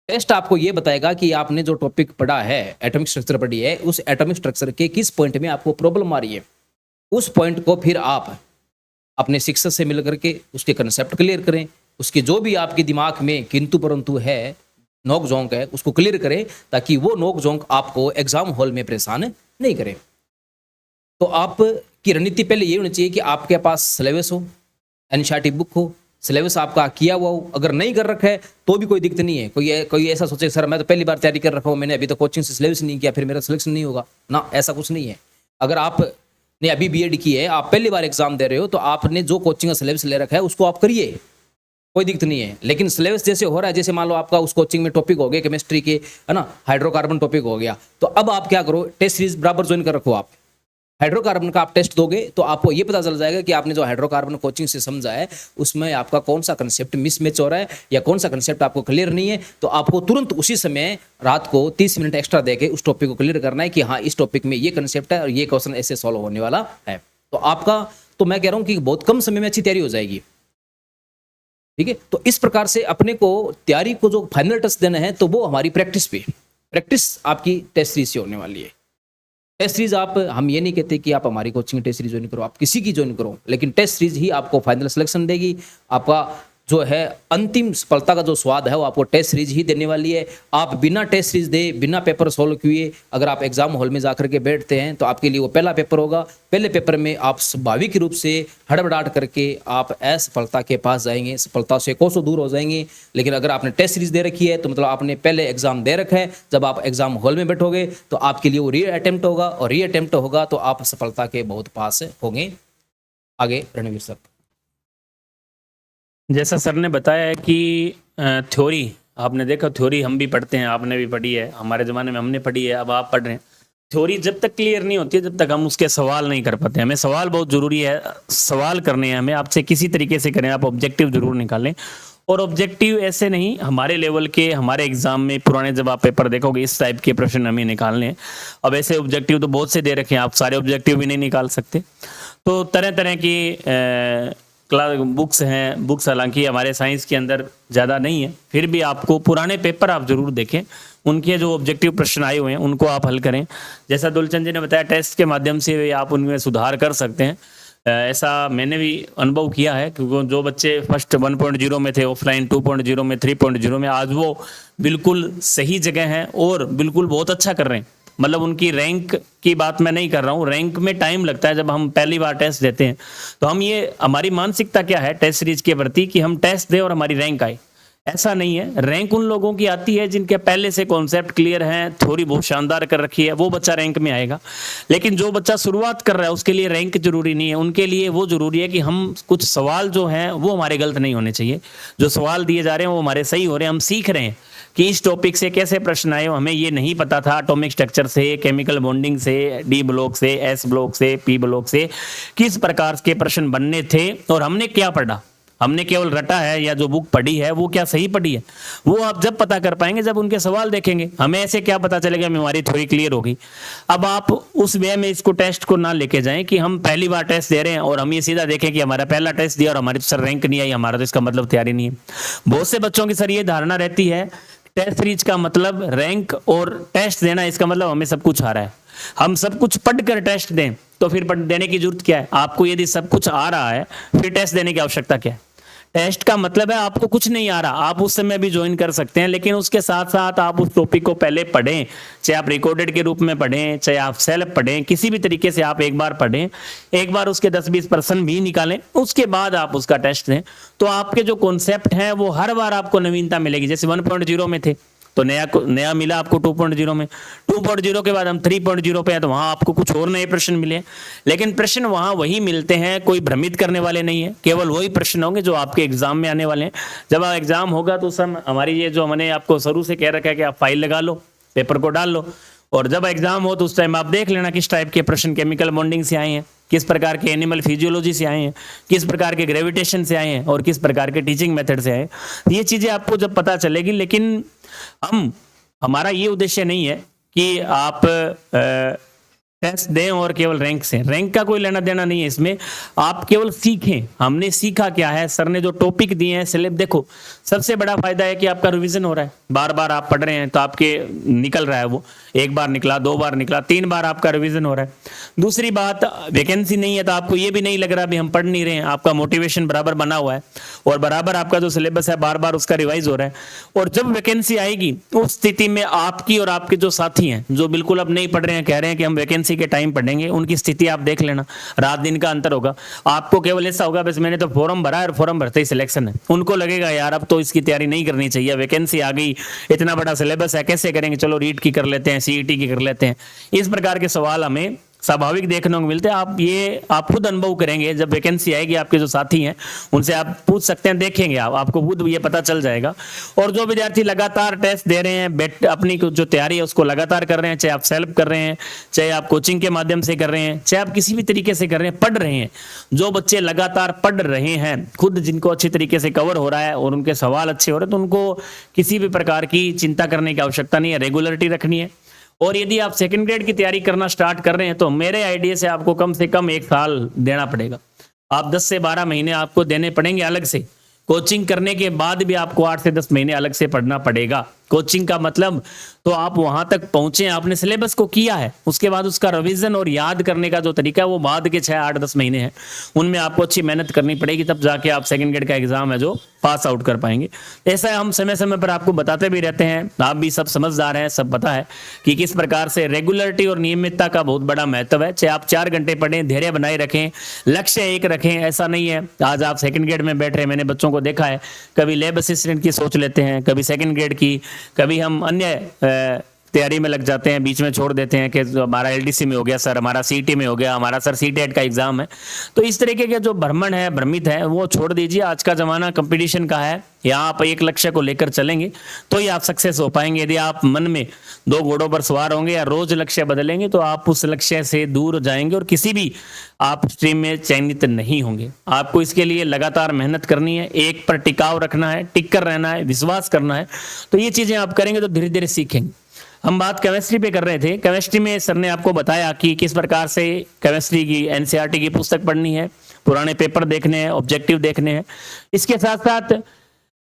टेस्ट आपको ये बताएगा कि आपने जो टॉपिक पढ़ा है, एटॉमिक स्ट्रक्चर पढ़ी है, उस एटॉमिक स्ट्रक्चर के किस पॉइंट में आपको प्रॉब्लम आ रही है। उस पॉइंट को फिर आप अपने शिक्षक से मिल करके उसके कंसेप्ट क्लियर करें, उसके जो भी आपके दिमाग में किंतु परंतु है, नोक झोंक है, उसको क्लियर करें ताकि वो नोक झोंक आपको एग्जाम हॉल में परेशान नहीं करे। तो आपकी रणनीति पहले ये होनी चाहिए कि आपके पास सिलेबस हो, एनसीईआरटी बुक हो, सिलेबस आपका किया हुआ हो। अगर नहीं कर रखा है तो भी कोई दिक्कत नहीं है। कोई ऐसा सोचे सर मैं तो पहली बार तैयारी कर रखा हूँ, मैंने अभी तो कोचिंग से सिलेबस नहीं किया, फिर मेरा सिलेक्शन नहीं होगा ना, ऐसा कुछ नहीं है। अगर आपने अभी बीएड की है, आप पहली बार एग्जाम दे रहे हो, तो आपने जो कोचिंग का सिलेबस ले रखा है उसको आप करिए, कोई दिक्कत नहीं है। लेकिन सिलेबस जैसे हो रहा है, जैसे मान लो आपका उस कोचिंग में टॉपिक हो गया केमिस्ट्री के, है ना, हाइड्रोकार्बन टॉपिक हो गया, तो अब आप क्या करो, टेस्ट सीरीज बराबर ज्वाइन कर रखो। आप हाइड्रोकार्बन का आप टेस्ट दोगे तो आपको ये पता चल जाएगा कि आपने जो हाइड्रोकार्बन कोचिंग से समझा है उसमें आपका कौन सा कंसेप्ट मिसमैच हो रहा है या कौन सा कंसेप्ट आपको क्लियर नहीं है। तो आपको तुरंत उसी समय रात को 30 मिनट एक्स्ट्रा देके उस टॉपिक को क्लियर करना है कि हाँ इस टॉपिक में ये कंसेप्ट है और ये क्वेश्चन ऐसे सॉल्व होने वाला है। तो आपका, तो मैं कह रहा हूँ कि बहुत कम समय में अच्छी तैयारी हो जाएगी। ठीक है, तो इस प्रकार से अपने को तैयारी को जो फाइनल टच देना है तो वो हमारी प्रैक्टिस पे, प्रैक्टिस आपकी टेस्ट सीरीज से होने वाली है। टेस्ट सीरीज आप, हम ये नहीं कहते कि आप हमारी कोचिंग टेस्ट सीरीज ज्वाइन करो, आप किसी की ज्वाइन करो, लेकिन टेस्ट सीरीज ही आपको फाइनल सिलेक्शन देगी। आपका जो है अंतिम सफलता का जो स्वाद है वो आपको टेस्ट सीरीज ही देने वाली है। आप बिना टेस्ट सीरीज दे, बिना पेपर सॉल्व किए अगर आप एग्जाम हॉल में जाकर के बैठते हैं तो आपके लिए वो पहला पेपर होगा। पहले पेपर में आप स्वाभाविक रूप से हड़बड़ाहट करके आप असफलता के पास जाएंगे, सफलता से कोसों दूर हो जाएंगे। लेकिन अगर आपने टेस्ट सीरीज दे रखी है तो मतलब आपने पहले एग्जाम दे रखा है, जब आप एग्जाम हॉल में बैठोगे तो आपके लिए वो री अटेम्प्ट होगा, और री अटेम्प्ट होगा तो आप सफलता के बहुत पास होंगे। आगे रणवीर सर। जैसा सर ने बताया है कि थ्योरी आपने देखा, थ्योरी हम भी पढ़ते हैं, आपने भी पढ़ी है, हमारे ज़माने में हमने पढ़ी है, अब आप पढ़ रहे हैं। थ्योरी जब तक क्लियर नहीं होती है जब तक हम उसके सवाल नहीं कर पाते। हमें सवाल बहुत ज़रूरी है, सवाल करने हैं हमें, आपसे किसी तरीके से करें, आप ऑब्जेक्टिव ज़रूर निकालें। और ऑब्जेक्टिव ऐसे नहीं, हमारे लेवल के, हमारे एग्जाम में पुराने जब आप पेपर देखोगे इस टाइप के प्रश्न हमें निकालने हैं। अब ऐसे ऑब्जेक्टिव तो बहुत से दे रखे हैं, आप सारे ऑब्जेक्टिव भी नहीं निकाल सकते। तो तरह तरह की क्लास बुक्स हैं, बुक्स हालांकि हमारे साइंस के अंदर ज़्यादा नहीं है, फिर भी आपको पुराने पेपर आप ज़रूर देखें, उनके जो ऑब्जेक्टिव प्रश्न आए हुए हैं उनको आप हल करें। जैसा दुलचंद जी ने बताया, टेस्ट के माध्यम से आप उनमें सुधार कर सकते हैं। ऐसा मैंने भी अनुभव किया है, क्योंकि जो बच्चे फर्स्ट 1.0 में थे, ऑफलाइन 2.0 में, 3.0 में, आज वो बिल्कुल सही जगह हैं और बिल्कुल बहुत अच्छा कर रहे हैं। मतलब उनकी रैंक की बात मैं नहीं कर रहा हूँ, रैंक में टाइम लगता है। जब हम पहली बार टेस्ट देते हैं तो हम ये, हमारी मानसिकता क्या है टेस्ट सीरीज के प्रति कि हम टेस्ट दें और हमारी रैंक आए। ऐसा नहीं है, रैंक उन लोगों की आती है जिनके पहले से कॉन्सेप्ट क्लियर है, थ्योरी बहुत शानदार कर रखी है, वो बच्चा रैंक में आएगा। लेकिन जो बच्चा शुरुआत कर रहा है उसके लिए रैंक जरूरी नहीं है, उनके लिए वो जरूरी है कि हम कुछ सवाल जो हैं वो हमारे गलत नहीं होने चाहिए, जो सवाल दिए जा रहे हैं वो हमारे सही हो रहे हैं, हम सीख रहे हैं कि इस टॉपिक से कैसे प्रश्न आए, हमें ये नहीं पता था एटॉमिक स्ट्रक्चर से, केमिकल बॉन्डिंग से, डी ब्लॉक से, एस ब्लॉक से, पी ब्लॉक से किस प्रकार के प्रश्न बनने थे और हमने क्या पढ़ा, हमने केवल रटा है या जो बुक पढ़ी है वो क्या सही पढ़ी है, वो आप जब पता कर पाएंगे जब उनके सवाल देखेंगे। हमें ऐसे क्या पता चलेगा हमारी थ्योरी क्लियर होगी। अब आप उस वे में इसको टेस्ट को ना लेके जाएं कि हम पहली बार टेस्ट दे रहे हैं और हम ये सीधा देखें कि हमारा पहला टेस्ट दिया और हमारी सर रैंक नहीं आई, हमारा तो इसका मतलब तैयारी नहीं है। बहुत से बच्चों की सर ये धारणा रहती है टेस्ट सीरीज का मतलब रैंक और टेस्ट देना, इसका मतलब हमें सब कुछ आ रहा है, हम सब कुछ पढ़ कर टेस्ट दें तो फिर देने की जरूरत क्या है आपको। यदि सब कुछ आ रहा है फिर टेस्ट देने की आवश्यकता क्या है। टेस्ट का मतलब है आपको कुछ नहीं आ रहा, आप उस समय भी ज्वाइन कर सकते हैं, लेकिन उसके साथ साथ आप उस टॉपिक को पहले पढ़ें, चाहे आप रिकॉर्डेड के रूप में पढ़ें, चाहे आप सेल्फ पढ़ें, किसी भी तरीके से आप एक बार पढ़ें, एक बार उसके 10-20% भी निकालें, उसके बाद आप उसका टेस्ट दें। तो आपके जो कॉन्सेप्ट हैं वो हर बार आपको नवीनता मिलेगी। जैसे 1.0 में थे तो नया मिला आपको 2.0 में, 2.0 के बाद हम 3.0 पे हैं तो वहां आपको कुछ और नए प्रश्न मिले, लेकिन प्रश्न वहां वही मिलते हैं, कोई भ्रमित करने वाले नहीं है, केवल वही प्रश्न होंगे जो आपके एग्जाम में आने वाले हैं। जब आप एग्जाम होगा तो सब हमारी ये जो हमने आपको शुरू से कह रखा है कि आप फाइल लगा लो, पेपर को डाल लो, और जब एग्जाम हो तो उस टाइम आप देख लेना किस टाइप के प्रश्न केमिकल बॉन्डिंग से आए हैं, किस प्रकार के एनिमल फिजियोलॉजी से आए हैं, किस प्रकार के ग्रेविटेशन से आए हैं और किस प्रकार के टीचिंग मेथड से आए हैं। ये चीजें आपको जब पता चलेगी, लेकिन हमारा ये उद्देश्य नहीं है कि आप टेस्ट दें और केवल रैंक से, रैंक का कोई लेना देना नहीं है इसमें, आप केवल सीखें। हमने सीखा क्या है, सर ने जो टॉपिक दिए हैं सिलेबस, देखो सबसे बड़ा फायदा है कि आपका रिवीजन हो रहा है, बार बार आप पढ़ रहे हैं तो आपके निकल रहा है, वो एक बार निकला, 2 बार निकला, 3 बार आपका रिवीजन हो रहा है। दूसरी बात, वैकेंसी नहीं है तो आपको ये भी नहीं लग रहा भी हम पढ़ नहीं रहे हैं, आपका मोटिवेशन बराबर बना हुआ है और बराबर आपका जो सिलेबस है बार बार उसका रिवाइज हो रहा है। और जब वैकेंसी आएगी उस स्थिति में आपकी और आपके जो साथी हैं जो बिल्कुल अब नहीं पढ़ रहे हैं, कह रहे हैं कि हम वैकेंसी के टाइम पढ़ेंगे, उनकी स्थिति आप देख लेना, रात दिन का अंतर होगा। आपको केवल ऐसा होगा बस मैंने तो फॉर्म भरा है और फॉर्म भरते ही सिलेक्शन है, उनको लगेगा यार अब तो इसकी तैयारी नहीं करनी चाहिए, वैकेंसी आ गई, इतना बड़ा सिलेबस है, कैसे करेंगे, चलो रीट की कर लेते हैं, सीईटी की कर लेते हैं। इस प्रकार के सवाल हमें स्वाभाविक देखने को मिलते हैं। आप खुद अनुभव करेंगे, जब वैकेंसी आएगी आपके जो साथी हैं उनसे आप पूछ सकते हैं, देखेंगे आपको खुद ये पता चल जाएगा। और जो विद्यार्थी लगातार टेस्ट दे रहे हैं, अपनी जो तैयारी है उसको लगातार कर रहे हैं, चाहे आप सेल्फ कर रहे हैं, चाहे आप कोचिंग के माध्यम से कर रहे हैं, चाहे आप किसी भी तरीके से कर रहे हैं, पढ़ रहे हैं, जो बच्चे लगातार पढ़ रहे हैं खुद, जिनको अच्छी तरीके से कवर हो रहा है और उनके सवाल अच्छे हो रहे हैं, तो उनको किसी भी प्रकार की चिंता करने की आवश्यकता नहीं है, रेगुलरिटी रखनी है। और यदि आप सेकंड ग्रेड की तैयारी करना स्टार्ट कर रहे हैं तो मेरे आइडिया से आपको कम से कम 1 साल देना पड़ेगा। आप 10 से 12 महीने आपको देने पड़ेंगे अलग से, कोचिंग करने के बाद भी आपको 8 से 10 महीने अलग से पढ़ना पड़ेगा। कोचिंग का मतलब तो आप वहां तक पहुंचे, आपने सिलेबस को किया है, उसके बाद उसका रिवीजन और याद करने का जो तरीका है वो बाद के 6-8-10 महीने हैं, उनमें आपको अच्छी मेहनत करनी पड़ेगी, तब जाके आप सेकंड ग्रेड का एग्जाम है जो पास आउट कर पाएंगे। ऐसा हम समय समय पर आपको बताते भी रहते हैं, आप भी सब समझदार हैं, सब पता है कि किस प्रकार से रेगुलरिटी और नियमितता का बहुत बड़ा महत्व है। चाहे आप 4 घंटे पढ़ें, धैर्य बनाए रखें, लक्ष्य एक रखें। ऐसा नहीं है आज आप सेकंड ग्रेड में बैठ रहे हैं, मैंने बच्चों को देखा है कभी लैब असिस्टेंट की सोच लेते हैं, कभी सेकंड ग्रेड की, कभी हम अन्य तैयारी में लग जाते हैं, बीच में छोड़ देते हैं कि हमारा एलडीसी में हो गया सर, हमारा सीटी में हो गया, हमारा सर सीटेट का एग्जाम है। तो इस तरीके के जो भ्रमित है वो छोड़ दीजिए। आज का जमाना कंपटीशन का है, यहाँ आप एक लक्ष्य को लेकर चलेंगे तो ही आप सक्सेस हो पाएंगे। यदि आप मन में 2 घोड़ों पर सवार होंगे या रोज लक्ष्य बदलेंगे तो आप उस लक्ष्य से दूर जाएंगे और किसी भी आप स्ट्रीम में चयनित नहीं होंगे। आपको इसके लिए लगातार मेहनत करनी है, एक पर टिकाव रखना है, टिक कर रहना है, विश्वास करना है। तो ये चीजें आप करेंगे तो धीरे धीरे सीखेंगे। हम बात केमिस्ट्री पे कर रहे थे, केमिस्ट्री में सर ने आपको बताया कि किस प्रकार से केमिस्ट्री की एनसीईआरटी की पुस्तक पढ़नी है, पुराने पेपर देखने हैं, ऑब्जेक्टिव देखने हैं। इसके साथ साथ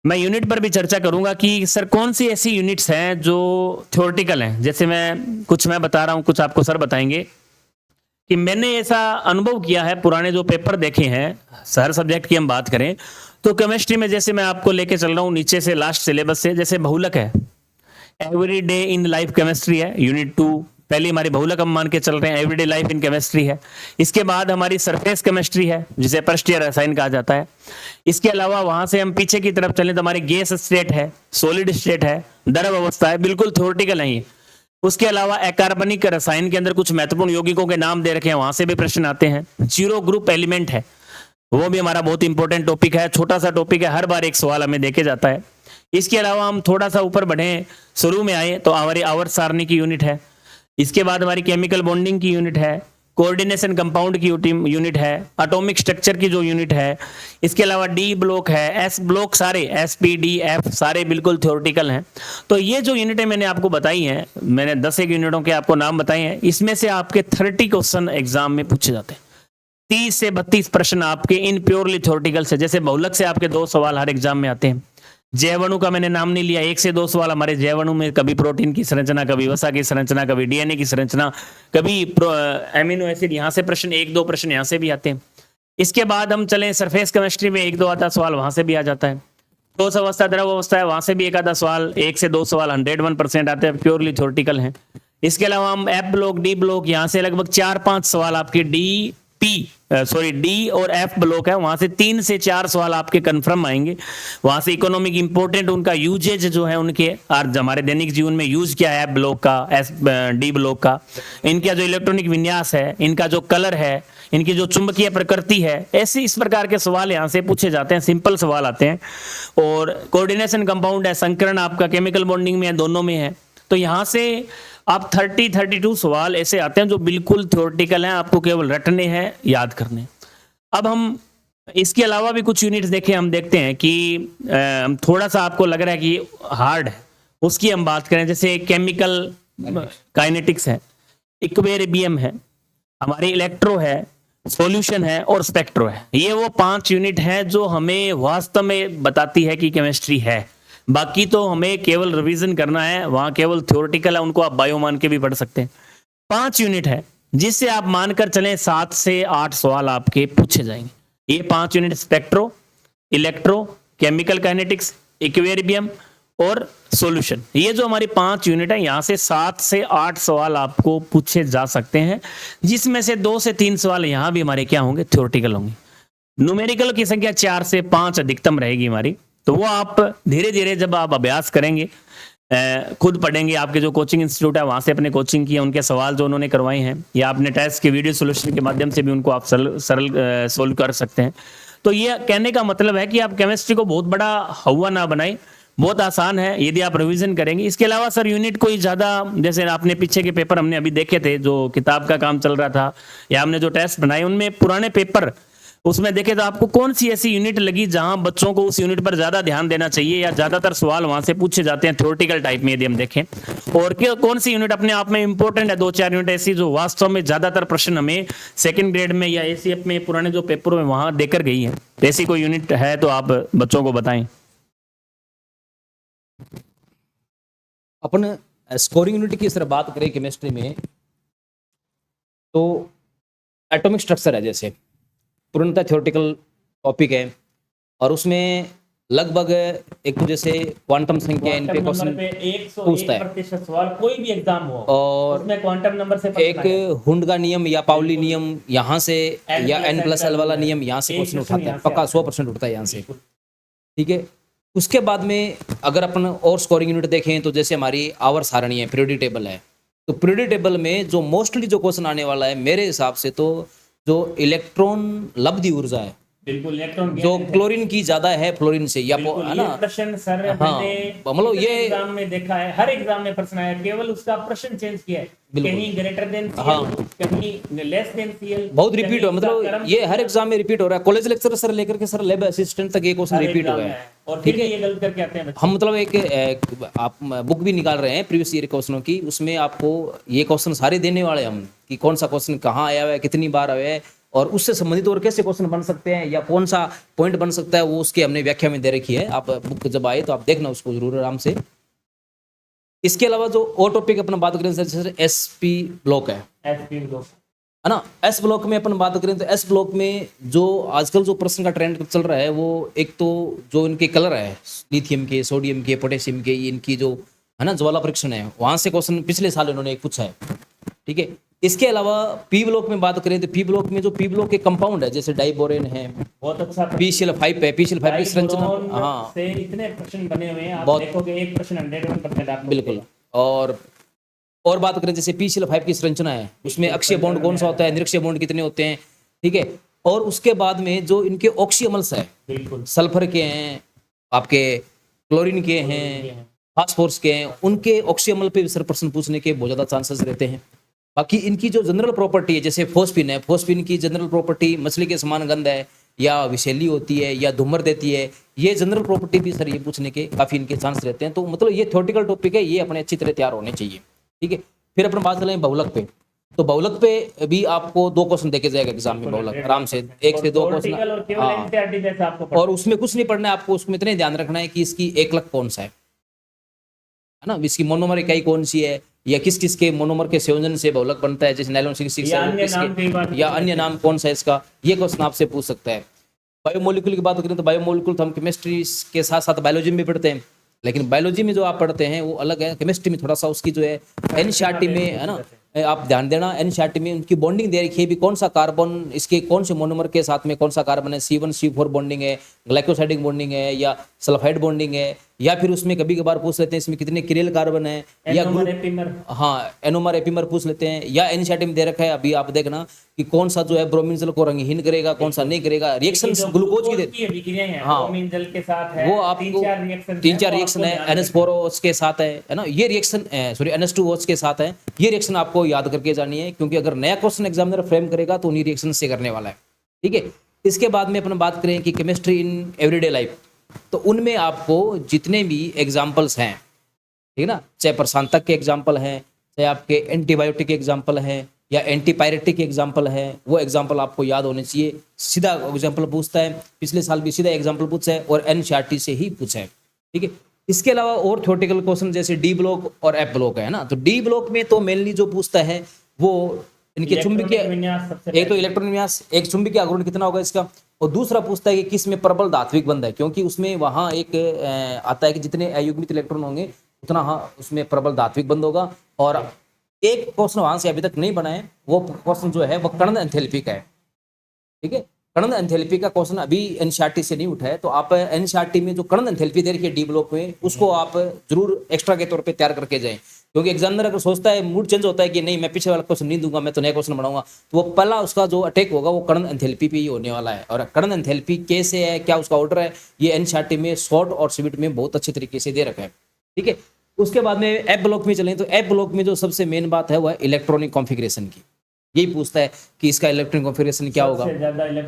मैं यूनिट पर भी चर्चा करूंगा कि सर कौन सी ऐसी यूनिट्स हैं जो थ्योरेटिकल हैं। जैसे मैं बता रहा हूं, कुछ आपको सर बताएंगे कि मैंने ऐसा अनुभव किया है, पुराने जो पेपर देखे हैं, हर सब्जेक्ट की हम बात करें तो केमिस्ट्री में जैसे मैं आपको लेके चल रहा हूँ नीचे से लास्ट सिलेबस से, जैसे बहुलक है, every day in life chemistry है, यूनिट 2 पहली हमारी बहुलक हम मान के चल रहे हैं, एवरीडे लाइफ इन केमिस्ट्री है। इसके बाद हमारी सरफेस केमिस्ट्री है जिसे पृष्ठीय रसायन कहा जाता है। इसके अलावा वहां से हम पीछे की तरफ चलें तो हमारी गैस स्टेट है, सॉलिड स्टेट है, द्रव अवस्था है, बिल्कुल थ्योरेटिकल नहीं है। उसके अलावा अकार्बनिक रसायन के अंदर कुछ महत्वपूर्ण यौगिकों के नाम दे रखे हैं, वहां से भी प्रश्न आते हैं। जीरो ग्रुप एलिमेंट है, वो भी हमारा बहुत इंपॉर्टेंट टॉपिक है, छोटा सा टॉपिक है, हर बार एक सवाल हमें देके जाता है। इसके अलावा हम थोड़ा सा ऊपर बढ़े, शुरू में आए तो हमारी आवर्त सारणी की यूनिट है। इसके बाद हमारी केमिकल बॉन्डिंग की यूनिट है, कोऑर्डिनेशन कंपाउंड की यूनिट है, एटॉमिक स्ट्रक्चर की जो यूनिट है। इसके अलावा डी ब्लॉक है, एस ब्लॉक, सारे एस पी डी एफ सारे बिल्कुल थ्योरेटिकल हैं। तो ये जो यूनिटें मैंने आपको बताई हैं, मैंने 10 एक यूनिटों के आपको नाम बताए हैं, इसमें से आपके 30 क्वेश्चन एग्जाम में पूछे जाते हैं। 30 से 32 प्रश्न आपके इन प्योरली थ्योरेटिकल से, जैसे बहुलक से आपके 2 सवाल हर एग्जाम में आते हैं। जैवणु का मैंने नाम नहीं लिया, 1 से 2 सवाल हमारे जैवणु में, कभी प्रोटीन की संरचना, कभी वसा की संरचना, कभी डीएनए की संरचना, कभी एमिनो एसिड, यहाँ से प्रश्न 1-2 प्रश्न यहाँ से भी आते हैं। इसके बाद हम चलें सरफेस केमिस्ट्री में 1-2 आधा सवाल वहां से भी आ जाता है। ठोस अवस्था, द्रव अवस्था है, वहां से भी एक आधा सवाल, 1 से 2 सवाल 101% आते हैं, प्योरली थ्योरेटिकल हैं। इसके अलावा हम एफ ब्लॉक, डी ब्लॉक, यहाँ से लगभग 4-5 सवाल आपके डी और एफ ब्लॉक है, वहां से 3 से 4 सवाल आपके कंफर्म आएंगे। वहां से इकोनॉमिक इंपोर्टेंट उनका यूजेज जो है, उनके और हमारे दैनिक जीवन में यूज क्या है एफ ब्लॉक का, डी ब्लॉक का, इनका जो इलेक्ट्रॉनिक विन्यास है, इनका जो कलर है, इनकी जो चुंबकीय प्रकृति है, ऐसे इस प्रकार के सवाल यहाँ से पूछे जाते हैं, सिंपल सवाल आते हैं। और कोऑर्डिनेशन कंपाउंड है, संकरण आपका केमिकल बॉन्डिंग में है, दोनों में है। तो यहाँ से आप 30-32 सवाल ऐसे आते हैं जो बिल्कुल थ्योरेटिकल हैं, आपको केवल रटने हैं, याद करने। अब हम इसके अलावा भी कुछ यूनिट्स देखें, हम देखते हैं कि थोड़ा सा आपको लग रहा है कि हार्ड है, उसकी हम बात करें। जैसे केमिकल काइनेटिक्स है, इक्वेरिबियम है, हमारी इलेक्ट्रो है, सॉल्यूशन है और स्पेक्ट्रो है। ये वो 5 यूनिट हैं जो हमें वास्तव में बताती है कि केमिस्ट्री है। बाकी तो हमें केवल रिवीजन करना है, वहां केवल थ्योरेटिकल है, उनको आप बायो मान के भी पढ़ सकते हैं। 5 यूनिट है जिससे आप मानकर चलें 7 से 8 सवाल आपके पूछे जाएंगे। ये 5 unit spectro, electro, chemical kinetics, equilibrium और सॉल्यूशन, ये जो हमारी 5 यूनिट है, यहाँ से 7 से 8 सवाल आपको पूछे जा सकते हैं, जिसमें से 2 से 3 सवाल यहाँ भी हमारे क्या होंगे, थ्योरेटिकल होंगे। न्यूमेरिकल की संख्या 4 से 5 अधिकतम रहेगी हमारी। तो वो आप धीरे धीरे जब आप अभ्यास करेंगे, खुद पढ़ेंगे, आपके जो कोचिंग इंस्टीट्यूट है वहां से अपने कोचिंग किया, उनके सवाल जो उन्होंने करवाए हैं, या अपने टेस्ट के वीडियो सोल्यूशन के माध्यम से भी उनको आप सरल सोल्व कर सकते हैं। तो ये कहने का मतलब है कि आप केमिस्ट्री को बहुत बड़ा हवा ना बनाएं, बहुत आसान है यदि आप रिवीजन करेंगे। इसके अलावा सर यूनिट कोई ज्यादा, जैसे आपने पीछे के पेपर हमने अभी देखे थे, जो किताब का काम चल रहा था, या हमने जो टेस्ट बनाए उनमें पुराने पेपर उसमें देखे तो आपको कौन सी ऐसी यूनिट लगी जहां बच्चों को उस यूनिट पर ज्यादा ध्यान देना चाहिए, या ज्यादातर सवाल वहां से पूछे जाते हैं थ्योरेटिकल टाइप में, यदि हम देखें। और कौन सी यूनिट अपने आप में इंपॉर्टेंट है, 2-4 यूनिट ऐसी जो वास्तव में ज्यादातर प्रश्न हमें सेकंड ग्रेड में या एसीएफ में पुराने जो पेपरों में वहां देकर गई है। ऐसी कोई यूनिट है तो आप बच्चों को बताएं। अपन स्कोरिंग यूनिट की तरफ बात करें केमिस्ट्री में, तो एटॉमिक स्ट्रक्चर है, जैसे पूर्णतः थ्योरेटिकल टॉपिक है, और उसमें लगभग एक तो जैसे क्वांटम संख्या इन पे क्वेश्चन पूछता है, सवाल कोई भी एग्जाम हो, और उसमें क्वांटम नंबर से एक हुंड का नियम या पाउली नियम यहाँ से, या n+l वाला नियम यहाँ से क्वेश्चन उठाता है, पक्का 100% उठता है यहाँ से, ठीक है। उसके बाद में अगर अपन और स्कोरिंग यूनिट देखें तो जैसे हमारी आवर सारणी है, पीरियोडिक टेबल है, तो पीरियोडिक टेबल में जो मोस्टली जो क्वेश्चन आने वाला है मेरे हिसाब से, तो जो इलेक्ट्रॉन लब्धि ऊर्जा है, बिल्कुल इलेक्ट्रॉन जो क्लोरीन की ज्यादा है फ्लोरीन से, या है ना, प्रश्न सर मतलब ये एग्जाम में देखा है, हर एग्जाम में प्रश्न आया, केवल उसका प्रश्न चेंज किया है, कहीं ग्रेटर देन सीएल, कहीं लेस देन सीएल, बहुत रिपीट हुआ, मतलब ये हर एग्जाम में रिपीट हो रहा है। कॉलेज लेक्चरर सर लेकर के सर लैब असिस्टेंट तक ये क्वेश्चन रिपीट हुआ है, और फिर ये गलत करके आते हैं। हम मतलब एक आप बुक भी निकाल रहे हैं प्रीवियस ईयर क्वेश्चनों की, उसमें आपको ये क्वेश्चन सारे देने वाले हम, कि कौन सा क्वेश्चन कहाँ आया हुआ है, कितनी बार आया है, और उससे संबंधित और कैसे क्वेश्चन बन सकते हैं, या कौन सा पॉइंट बन सकता है, वो उसके हमने व्याख्या में दे रखी है। आप बुक जब आए तो आप देखना उसको जरूर आराम से। इसके अलावा जो और टॉपिक अपन बात करें जैसे एसपी ब्लॉक है, एसपी ब्लॉक है ना, एस ब्लॉक में अपन बात करें तो एस ब्लॉक में जो आजकल जो प्रश्न का ट्रेंड चल रहा है, वो एक तो जो इनके कलर है, लिथियम के, सोडियम के, पोटेशियम के, इनकी जो है ना ज्वाला परीक्षण है, वहां से क्वेश्चन पिछले साल इन्होंने एक पूछा है, ठीक है। इसके अलावा पी ब्लॉक में बात करें तो पी ब्लॉक में जो पी ब्लॉक के कंपाउंड है जैसे डाइबोरेन है, बहुत अच्छा PCl5 है, PCl5 की संरचना, डाइबोरोन हाँ से इतने प्रश्न बने हुए हैं, आप बहुत- देखोगे एक प्रश्न 101% आपको बिल्कुल। मिलेगा। और बात करें जैसे PCl5 की संरचना है, उसमें अक्षीय बॉन्ड कौन सा होता है, निरक्षीय बॉन्ड कितने होते हैं, ठीक है। और उसके बाद में जो इनके ऑक्सीअमल्स है, बिल्कुल सल्फर के हैं, आपके क्लोरीन के हैं, फास्फोरस के हैं, उनके ऑक्सीअमल पे सर प्रश्न पूछने के बहुत ज्यादा चांसेस रहते हैं। बाकी इनकी जो जनरल प्रॉपर्टी है जैसे फोस्फिन है, फोस्फिन की जनरल प्रॉपर्टी मछली के समान गंध है या विषैली होती है या धूमर देती है, ये जनरल प्रॉपर्टी भी सर ये पूछने के काफी इनके चांस रहते हैं। तो मतलब ये थ्योरेटिकल टॉपिक है, ये अपने अच्छी तरह तैयार होने चाहिए, ठीक है। फिर अपन बात करें बहुलक पे, तो बहुलक पे भी आपको 2 क्वेश्चन देखे जाएगा एग्जाम में, बहुलक आराम से 1 से 2 Theoretical और क्वेश्चन, केवल हाँ। NCERT जैसा आपको पढ़ना और उसमें कुछ नहीं पढ़ना है आपको, उसमें इतने ध्यान रखना है कि इसकी एकलक कौन सा है ना, इसकी मोनोमर इकाई कौन सी है, या किस किस के मोनोमर के संयोजन से बहुलक बनता है, जैसे नायलॉन 66 या है, अन्य नाम कई बार या अन्य नाम कौन सा है इसका, ये क्वेश्चन आपसे पूछ सकता है। बायोमोलिक्यूल की बात करें तो बायोमोलिक्यूल तो हम केमिस्ट्री के साथ साथ बायोलॉजी में भी पढ़ते हैं, लेकिन बायोलॉजी में जो आप पढ़ते हैं वो अलग है, केमिस्ट्री में थोड़ा सा उसकी जो है एनसीईआरटी में है ना, आप ध्यान देना एनसीईआरटी में उनकी बॉन्डिंग दे रखी है भी कौन सा कार्बन इसके कौन से मोनोमर के साथ में कौन सा कार्बन है, C1C4 बॉन्डिंग है, ग्लाइकोसाइडिक बॉन्डिंग है या सल्फाइड बॉन्डिंग है, या फिर उसमें कभी कभार पूछ लेते हैं इसमें कितने किरेल कार्बन है, या एनोमर एपिमर, हाँ एनोमर एपिमर पूछ लेते हैं, या एनसीईआरटी में दे रखा है अभी आप देखना कि कौन सा जो है ब्रोमीन जल को रंगहीन करेगा, कौन सा नहीं करेगा, रिएक्शन ग्लूकोज की अभिक्रियाएं हैं, हाँ। ब्रोमीन जल के साथ है, वो आपको 3-4 रिएक्शन है, NH4OH के साथ है ना, ये रिएक्शन सॉरी NH2OH के साथ है, ये रिएक्शन आपको याद करके जानी है, क्योंकि अगर नया क्वेश्चन एग्जामिनर फ्रेम करेगा तो उन्हीं रिएक्शन से करने वाला है, ठीक है। इसके बाद में अपन बात करें कि केमिस्ट्री इन एवरीडे लाइफ, तो उनमें आपको जितने भी एग्जाम्पल्स हैं, ठीक है ना, चाहे प्रशांतक के एग्जाम्पल हैं, चाहे आपके एंटीबायोटिक के एग्जाम्पल हैं या एंटीपायरेटिक के एग्जाम्पल है, वो एग्जाम्पल आपको याद होने चाहिए। सीधा एग्जाम्पल पूछता है, पिछले साल भी सीधा एग्जाम्पल पूछा है और एनसीईआरटी से ही पूछा है, ठीक है। इसके अलावा और थ्योरेटिकल क्वेश्चन जैसे डी ब्लॉक और एफ ब्लॉक है ना, तो डी ब्लॉक में तो मेनली जो पूछता है वो इनके चुंबकीय, एक तो इलेक्ट्रॉन विन्यास, एक चुंबकीय आघूर्ण कितना होगा इसका, और दूसरा पूछता है कि किस में प्रबल धात्विक बंध है, क्योंकि उसमें वहां एक आता है कि जितने अयुग्मित इलेक्ट्रॉन होंगे उतना हाँ उसमें प्रबल धात्विक बंध होगा। और एक क्वेश्चन वहां से अभी तक नहीं बना है, वो क्वेश्चन जो है वो कण एंथैल्पी का है, ठीक है। कण एंथैल्पी का क्वेश्चन अभी एनसीईआरटी से नहीं उठा है, तो आप एनसीईआरटी में जो कण एंथैल्पी दे रखी है डी ब्लॉक में, उसको आप जरूर एक्स्ट्रा के तौर पे तैयार करके जाएं, क्योंकि एग्जामिनर अगर सोचता है, मूड चेंज होता है कि नहीं मैं पीछे वाला क्वेश्चन नहीं दूंगा, मैं तो नया क्वेश्चन बनाऊंगा, तो वो पहला उसका जो अटैक होगा वो कण एंथैल्पी पे ही होने वाला है। और कण एंथैल्पी कैसे है, क्या उसका ऑर्डर है, ये एनसीईआरटी में शॉर्ट और स्वीट में बहुत अच्छे तरीके से दे रखा है, ठीक है। उसके बाद में एफ ब्लॉक में चलें तो एफ ब्लॉक में जो सबसे मेन बात है वो है इलेक्ट्रॉनिक कॉन्फ़िगरेशन की, यही पूछता है कि इसका इलेक्ट्रॉनिक कॉन्फ़िगरेशन क्या होगा,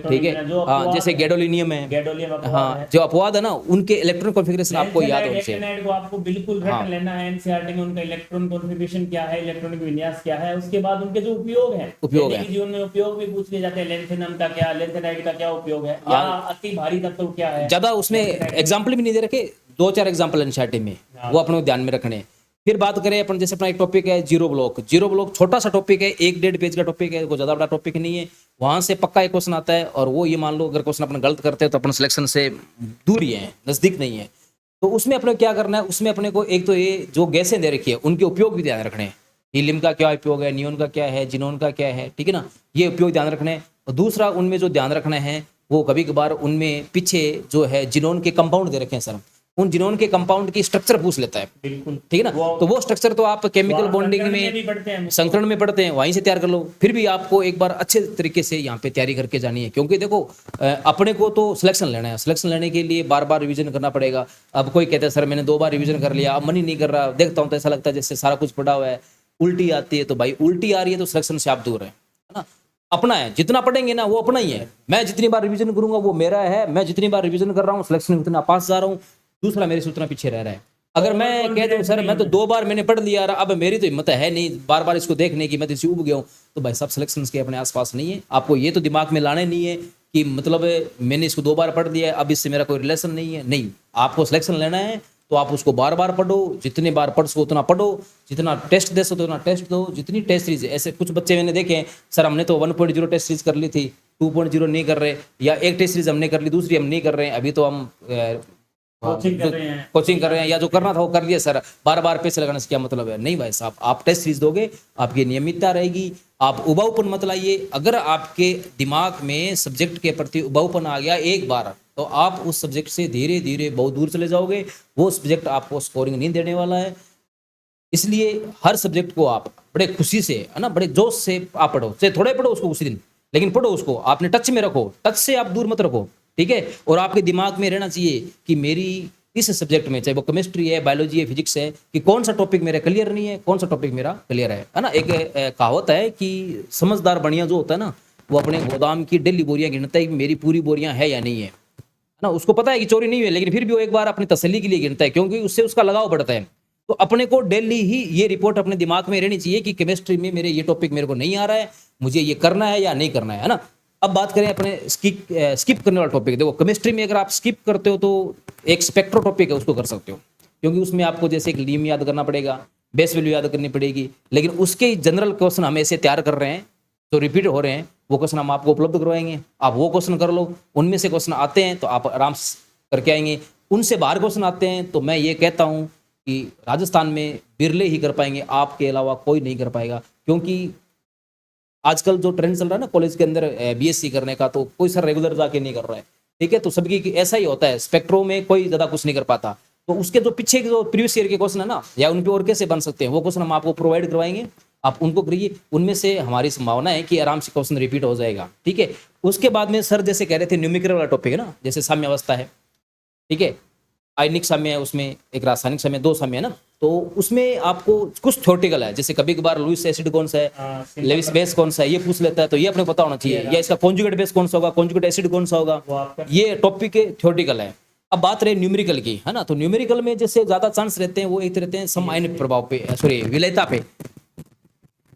ठीक है। हाँ जैसे गैडोलिनियम है, हाँ जो अपवाद है ना उनके इलेक्ट्रॉनिक कॉन्फ़िगरेशन आपको याद होने चाहिए, लेंथेनाइड को आपको बिल्कुल रट लेना है एनसीईआरटी में, उनका इलेक्ट्रॉन कॉन्फ़िगरेशन क्या है, इलेक्ट्रॉनिक विन्यास क्या है, उसके बाद उनके जो उपयोग है, दैनिक जीवन में उपयोग भी पूछ लिए जाते हैं, लेंथेनम का क्या, लेंथेनाइड का क्या उपयोग है, या अति भारी तत्व क्या है, ज्यादा उसमें एग्जाम्पल भी नहीं दे रखे, 2-4 एग्जाम्पल एनसीईआरटी में वो अपने ध्यान में रखने। फिर बात करें अपन जैसे अपना एक टॉपिक है जीरो ब्लॉक, जीरो ब्लॉक छोटा सा टॉपिक है, 1-1.5 पेज का टॉपिक है, कोई ज्यादा बड़ा टॉपिक नहीं है, वहां से पक्का एक क्वेश्चन आता है, और वो ये मान लो अगर क्वेश्चन अपन गलत करते हैं तो अपन सिलेक्शन से दूर ही है, नजदीक नहीं है। तो उसमें अपने क्या करना है, उसमें अपने को एक तो ये जो गैसें दे रखी है उनके उपयोग भी ध्यान रखने हैं, हीलियम का क्या उपयोग है, नियोन का क्या है, जिनोन का क्या है, ठीक है ना, ये उपयोग ध्यान रखना है। और दूसरा उनमें जो ध्यान रखना है वो कभी कभार उनमें पीछे जो है जिनोन के कंपाउंड दे रखे हैं सर, उन जिनोन के कंपाउंड की स्ट्रक्चर पूछ लेता है, बिल्कुल ठीक है ना, तो वो स्ट्रक्चर तो आप केमिकल बॉन्डिंग में संकरण में पढ़ते हैं, वहीं से तैयार कर लो। फिर भी आपको एक बार अच्छे तरीके से यहाँ पे तैयारी करके जानी है, क्योंकि देखो अपने को तो सिलेक्शन लेना है, सिलेक्शन लेने के लिए बार बार रिवीजन करना पड़ेगा। अब कोई कहता है सर मैंने 2 बार रिवीजन कर लिया, अब मन ही नहीं कर रहा, देखता हूँ तो ऐसा लगता है जैसे सारा कुछ पढ़ा हुआ है, उल्टी आती है, तो भाई उल्टी आ रही है तो सिलेक्शन से आप दूर है ना। अपना है, जितना पढ़ेंगे ना वो अपना ही है, मैं जितनी बार रिवीजन करूंगा वो मेरा है, मैं जितनी बार रिवीजन कर रहा हूँ सिलेक्शन में उतना पास जा रहा हूँ, दूसरा मेरे से उतना पीछे रह रहा है। अगर मैं कह दूं सर मैं तो 2 बार मैंने पढ़ लिया, अब मेरी तो हिम्मत है नहीं बार बार इसको देखने की, मैं तो इसी उब गया हूँ, तो भाई साहब सिलेक्शन के अपने आसपास नहीं है। आपको ये तो दिमाग में लाने नहीं है कि मतलब मैंने इसको 2 बार पढ़ लिया अब इससे मेरा कोई रिलेशन नहीं है, नहीं, आपको सिलेक्शन लेना है तो आप उसको बार बार पढ़ो, जितने बार पढ़ सको उतना पढ़ो, जितना टेस्ट दे सको उतना टेस्ट दो, जितनी टेस्ट सीरीज ऐसे कुछ बच्चे मैंने देखे हैं सर हमने तो 1.0 टेस्ट सीरीज कर ली थी, 2.0 नहीं कर रहे, या एक टेस्ट सीरीज हमने कर ली दूसरी हम नहीं कर रहे हैं, अभी तो हम कोचिंग कर रहे हैं। कोचिंग कर रहे हैं या जो करना था वो कर लिया सर, बार बार पैसे लगाने से क्या मतलब है? नहीं भाई साहब, आप टेस्ट सीरीज दोगे, आपकी नियमितता रहेगी, आप उबाऊपन मत लाइए। अगर आपके दिमाग में सब्जेक्ट के प्रति उबाऊपन आ गया एक बार, तो आप उस सब्जेक्ट से धीरे धीरे बहुत दूर चले जाओगे, वो सब्जेक्ट आपको स्कोरिंग नहीं देने वाला है। इसलिए हर सब्जेक्ट को आप बड़े खुशी से, है ना, बड़े जोश से आप पढ़ो, चाहे थोड़े पढ़ो उसको उसी दिन, लेकिन पढ़ो उसको, आपने टच में रखो, टच से आप दूर मत रखो, ठीक है। और आपके दिमाग में रहना चाहिए कि मेरी इस सब्जेक्ट में, चाहे वो केमिस्ट्री है, बायोलॉजी है, फिजिक्स है, कि कौन सा टॉपिक मेरा क्लियर नहीं है, कौन सा टॉपिक मेरा क्लियर है ना। एक कहावत है कि समझदार बढ़िया जो होता है ना, वो अपने गोदाम की डेली बोरियां गिनता है कि मेरी पूरी बोरियां है या नहीं है ना। उसको पता है कि चोरी नहीं हुई है, लेकिन फिर भी वो एक बार अपनी तसल्ली के लिए गिनता है, क्योंकि उससे उसका लगाव बढ़ता है। तो अपने को डेली ही ये रिपोर्ट अपने दिमाग में रहनी चाहिए कि केमिस्ट्री में मेरे ये टॉपिक मेरे को नहीं आ रहा है, मुझे ये करना है या नहीं करना है ना। अब बात करें अपने स्किप करने वाला टॉपिक। देखो केमिस्ट्री में अगर आप स्किप करते हो तो एक स्पेक्ट्रो टॉपिक है, उसको कर सकते हो, क्योंकि उसमें आपको जैसे एक लीम याद करना पड़ेगा, बेस वैल्यू याद करनी पड़ेगी, लेकिन उसके जनरल क्वेश्चन हम ऐसे तैयार कर रहे हैं जो रिपीट हो रहे हैं, वो क्वेश्चन हम आपको उपलब्ध करवाएंगे। आप वो क्वेश्चन कर लो, उनमें से क्वेश्चन आते हैं तो आप आराम से करके आएंगे, उनसे बाहर क्वेश्चन आते हैं तो मैं ये कहता हूँ कि राजस्थान में बिरले ही कर पाएंगे, आपके अलावा कोई नहीं कर पाएगा। क्योंकि आजकल जो ट्रेंड चल रहा है ना कॉलेज के अंदर बीएससी करने का, तो कोई सर रेगुलर जाके नहीं कर रहा है, ठीक है। तो सबकी ऐसा ही होता है, स्पेक्ट्रो में कोई ज़्यादा कुछ नहीं कर पाता। तो उसके जो पीछे जो प्रीवियस ईयर के क्वेश्चन है ना, या उन पे और कैसे बन सकते हैं, वो क्वेश्चन हम आपको प्रोवाइड करवाएंगे, आप उनको करिए, उनमें से हमारी संभावना है कि आराम से क्वेश्चन रिपीट हो जाएगा, ठीक है। उसके बाद में सर जैसे कह रहे थे न्यूमेरिकल वाला टॉपिक है ना, जैसे साम्यावस्था है, ठीक है, आयनिक साम्य है, उसमें एक रासायनिक साम्य, दो साम्य है ना, तो उसमें आपको कुछ थ्योरेटिकल है, जैसे कभी कभार लुईस एसिड कौन सा है, लेविस बेस कौन सा है, ये पूछ लेता है, तो ये अपने को पता होना चाहिए, या इसका कॉन्जुगेट बेस कौन सा होगा, कॉन्जुगेट एसिड कौन सा होगा, ये टॉपिक थ्योरेटिकल है। अब बात रहे न्यूमेरिकल की, है ना, तो न्यूमेरिकल में जैसे ज्यादा चांस रहते हैं वो एक रहते हैं सम आयनिक प्रभाव पे, सॉरी विलेयता पे,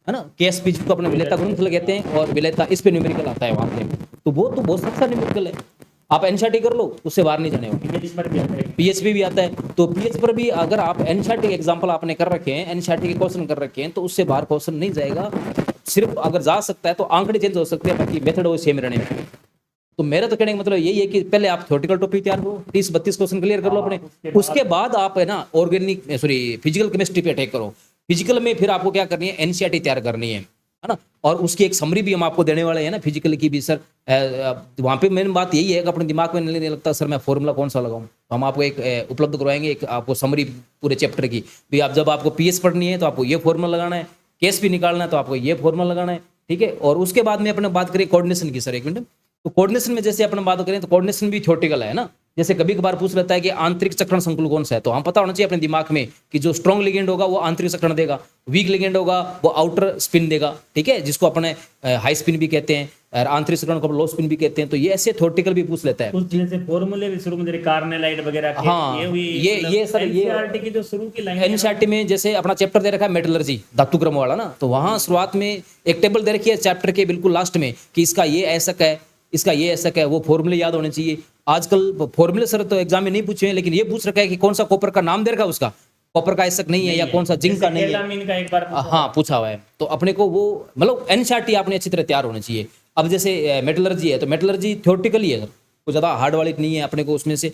है ना, केएसपी जिसको अपने विलेयता गुणनफल कहते हैं, और विलेयता इस पे न्यूमेरिकल आता है वहां पे, तो वो तो बहुत अच्छा न्यूमेरिकल है। आप एनसीईआरटी कर लो, उससे बाहर नहीं जाने हो। पीएचपी भी आता है, तो पीएच पर भी अगर आप एनसीईआरटी के एग्जांपल आपने कर रखे हैं, एनसीईआरटी के क्वेश्चन कर रखे हैं, तो उससे बाहर क्वेश्चन नहीं जाएगा। सिर्फ अगर जा सकता है तो आंकड़े चेंज हो सकते हैं, बाकी मेथड वो सेम रहने में। तो मेरा तो कहने का मतलब यही है कि पहले आप थ्योरेटिकल टॉपिक तैयार करो, 30-32 क्वेश्चन क्लियर कर लो अपने, उसके बाद आप है ना ऑर्गेनिक सॉरी फिजिकल केमिस्ट्री पे अटैक करो। फिजिकल में फिर आपको क्या करनी है, एनसीईआरटी तैयार करनी है ना, और उसकी एक समरी भी हम आपको देने वाले हैं ना फिजिकल की भी। सर वहाँ पे मेन बात यही है कि अपने दिमाग में नहीं लगता सर मैं फॉर्मूला कौन सा लगाऊं, तो हम आपको एक उपलब्ध करवाएंगे, एक आपको समरी पूरे चैप्टर की भी। आप जब आपको पीएस पढ़नी है तो आपको ये फॉर्मूला लगाना है, केस भी निकालना है तो आपको ये फॉर्मूला लगाना है, ठीक है। और उसके बाद में अपने बात करें कोऑर्डिनेशन की, सर एक मिनट, तो कोऑर्डिनेशन में जैसे अपन बात करें तो कोऑर्डिनेशन भी थ्योरेटिकल है ना। जैसे कभी कभार पूछ लेता है कि आंतरिक चक्रण संकुल कौन सा है, तो हम पता होना चाहिए अपने दिमाग में कि जो स्ट्रॉन्ग लिगेंड होगा वो आंतरिक चक्रण देगा, वीक लिगेंड होगा वो आउटर स्पिन देगा, ठीक है, जिसको अपने हाई स्पिन भी कहते हैं, और आंतरिक चक्रण को लो स्पिन भी कहते हैं। तो ये ऐसे थ्योरेटिकल भी पूछ लेता है। कुछ जैसे फॉर्मूले भी शुरू में जैसे कार्नेलाइट वगैरह के, हाँ, ये हुई ये सर, ये एनसीईआरटी की जो शुरू की लाइन एनसीईआरटी में जैसे अपना चैप्टर दे रखा है मेटलर्जी धातु क्रम वाला ना, तो वहां शुरुआत में एक टेबल दे रखी है चैप्टर के बिल्कुल लास्ट में कि इसका ये ऐसक है, इसका ये ऐसक है, वो फॉर्मूले याद होने चाहिए। आजकल फॉर्मूले सर तो एग्जाम में नहीं पूछे हैं, लेकिन ये पूछ रखा है कि कौन सा कॉपर का नाम दे रखा है, उसका कॉपर का ऐसक नहीं है, या कौन सा जिंक का नहीं है, कैलामीन का एक बार हाँ पूछा हुआ है। तो अपने को वो मतलब एनसीईआरटी आपने अच्छी तरह तैयार होना चाहिए। अब जैसे मेटलर्जी है, तो मेटलर्जी थ्योरेटिकली है सर, कुछ ज़्यादा हार्ड वाली नहीं है। अपने को उसमें से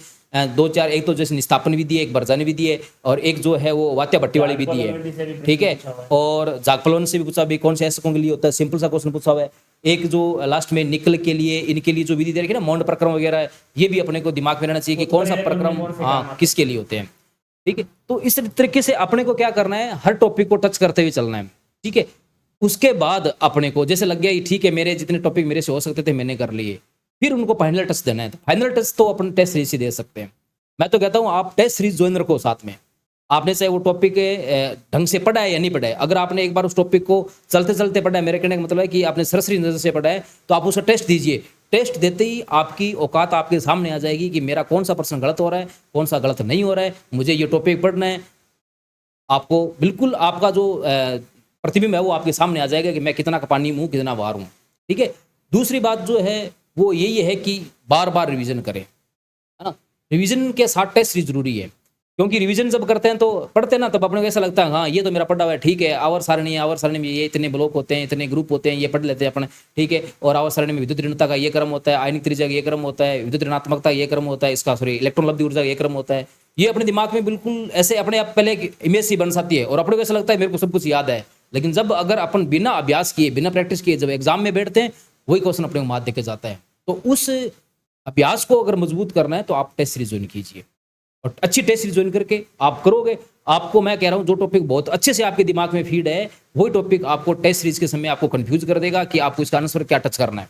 2-4, एक तो जैसे निस्तापन विधि है, एक बर्जानी विधि है, और एक जो है वो वात्या भट्टी वाली विधि है, ठीक है। और जागफलोन से भी पूछा भी कौन से ऐसकों के लिए होता है, सिंपल सा क्वेश्चन पूछा हुआ है। एक जो लास्ट में निकल के लिए इनके लिए जो विधि दे रखी है ना, मौंड प्रक्रम वगैरह है, ये भी अपने को दिमाग में रहना चाहिए कि कौन सा प्रक्रम हाँ किसके लिए होते हैं, ठीक है। तो इस तरीके से अपने को क्या करना है, हर टॉपिक को टच करते हुए चलना है, ठीक है। उसके बाद अपने को जैसे लग गया ठीक है मेरे जितने टॉपिक मेरे से हो सकते थे मैंने कर लिए, फिर उनको फाइनल टच देना है। तो फाइनल टच तो अपन टेस्ट सीरीज से दे सकते हैं। मैं तो कहता हूँ आप टेस्ट सीरीज ज्वाइन रखो साथ में, आपने चाहे वो टॉपिक ढंग से पढ़ा है या नहीं पढ़ा है। अगर आपने एक बार उस टॉपिक को चलते चलते पढ़ा है, मेरे कहने का मतलब है कि आपने सरसरी नजर से पढ़ा है, तो आप उसे टेस्ट दीजिए। टेस्ट देते ही आपकी औकात आपके सामने आ जाएगी कि मेरा कौन सा प्रश्न गलत हो रहा है, कौन सा गलत नहीं हो रहा है, मुझे ये टॉपिक पढ़ना है। आपको बिल्कुल आपका जो प्रतिबिंब है वो आपके सामने आ जाएगा कि मैं कितना का पानी हूँ, कितना बाहर हूँ, ठीक है। दूसरी बात जो है वो यही है कि बार बार रिवीजन करें, है ना। रिवीजन के साथ टेस्ट सीरीज जरूरी है, क्योंकि रिवीजन जब करते हैं तो पढ़ते हैं ना, तब अपने को ऐसा लगता है हाँ ये तो मेरा पढ़ा हुआ है, ठीक है। आवर सारणी है, आवर सारणी में ये इतने ब्लॉक होते हैं, इतने ग्रुप होते हैं, ये पढ़ लेते हैं अपने, ठीक है। और आवर सारणी में विद्युत ऋणता का ये क्रम होता है, आयनिक त्रिज्या का ये क्रम होता है, विद्युत ऋणात्मकता ये क्रम होता है, इसका सॉरी इलेक्ट्रॉन लब्धि ऊर्जा का ये क्रम होता है। ये अपने दिमाग में बिल्कुल ऐसे अपने आप पहले एक इमेज सी बन जाती है और अपने को ऐसा लगता है मेरे को सब कुछ याद है। लेकिन जब अगर अपन बिना अभ्यास किए, बिना प्रैक्टिस किए जब एग्जाम में बैठते हैं, वही क्वेश्चन अपने को मात देके जाता है। तो उस अभ्यास को अगर मजबूत करना है तो आप टेस्ट सीरीज ज्वाइन कीजिए, और अच्छी टेस्ट सीरीज ज्वाइन करके आप करोगे, आपको मैं कह रहा हूं जो टॉपिक बहुत अच्छे से आपके दिमाग में फीड है, वही टॉपिक आपको टेस्ट सीरीज के समय आपको कंफ्यूज कर देगा कि आपको इसका आंसर क्या टच करना है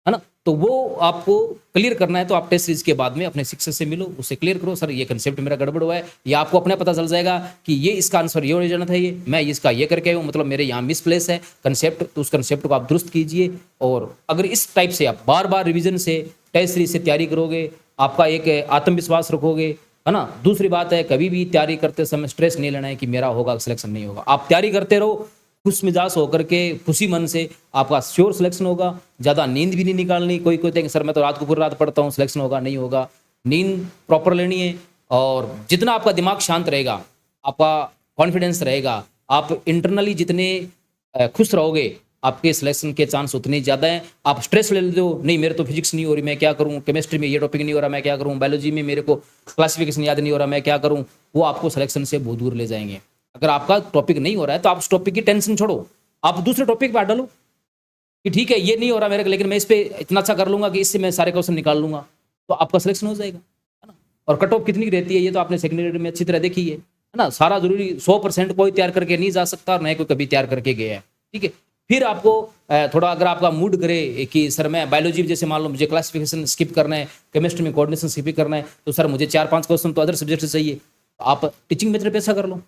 ना। तो वो आपको क्लियर करना है, तो आप टेस्ट सीरीज के बाद में अपने शिक्षक से मिलो, उससे क्लियर करो सर ये कंसेप्ट मेरा गड़बड़ हुआ है, या आपको अपने पता चल जाएगा कि ये इसका आंसर ये होने जाना था, ये मैं इसका ये करके हूँ, मतलब मेरे यहाँ मिस प्लेस है कंसेप्ट, तो उस कंसेप्ट को आप दुरुस्त कीजिए। और अगर इस टाइप से आप बार बार रिविजन से, टेस्ट सीरीज से तैयारी करोगे, आपका एक आत्मविश्वास रखोगे, है ना। दूसरी बात है, कभी भी तैयारी करते समय स्ट्रेस नहीं लेना है कि मेरा होगा सिलेक्शन नहीं होगा। आप तैयारी करते रहो खुश मिजाज होकर के, खुशी मन से, आपका श्योर सिलेक्शन होगा। ज़्यादा नींद भी नहीं निकालनी। कोई कहेंगे सर मैं तो रात को पूरी रात पढ़ता हूँ, सिलेक्शन होगा, नहीं होगा। नींद प्रॉपर लेनी है, और जितना आपका दिमाग शांत रहेगा, आपका कॉन्फिडेंस रहेगा, आप इंटरनली जितने खुश रहोगे, आपके सिलेक्शन के चांस उतने ज़्यादा हैं। आप स्ट्रेस ले लेते हो, नहीं मेरे तो फिजिक्स नहीं हो रही, मैं क्या करूँ, केमिस्ट्री में ये टॉपिक नहीं हो रहा, मैं क्या करूँ, बायोलॉजी में मेरे को क्लासिफिकेशन याद नहीं हो रहा, मैं क्या करूँ, वो आपको सिलेक्शन से बहुत दूर ले जाएंगे। अगर आपका टॉपिक नहीं हो रहा है तो आप उस टॉपिक की टेंशन छोड़ो, आप दूसरे टॉपिक पे डालो कि ठीक है ये नहीं हो रहा मेरे को, लेकिन मैं इस पे इतना अच्छा कर लूंगा कि इससे मैं सारे क्वेश्चन निकाल लूंगा, तो आपका सिलेक्शन हो जाएगा, है ना। और कट ऑफ कितनी रहती है ये तो आपने सेकेंड ग्रेड में अच्छी तरह देखी है ना। सारा जरूरी 100% कोई तैयार करके नहीं जा सकता, और न कोई कभी तैयार करके गया है, ठीक है। फिर आपको थोड़ा अगर आपका मूड करे कि सर मैं बायोलॉजी जैसे मान लो मुझे क्लासिफिकेशन स्किप करना है, केमिस्ट्री में कोऑर्डिनेशन स्किप करना है, तो सर मुझे 4-5 क्वेश्चन तो अदर सब्जेक्ट से चाहिए, तो आप टीचिंग मेथड पे ऐसा कर लो,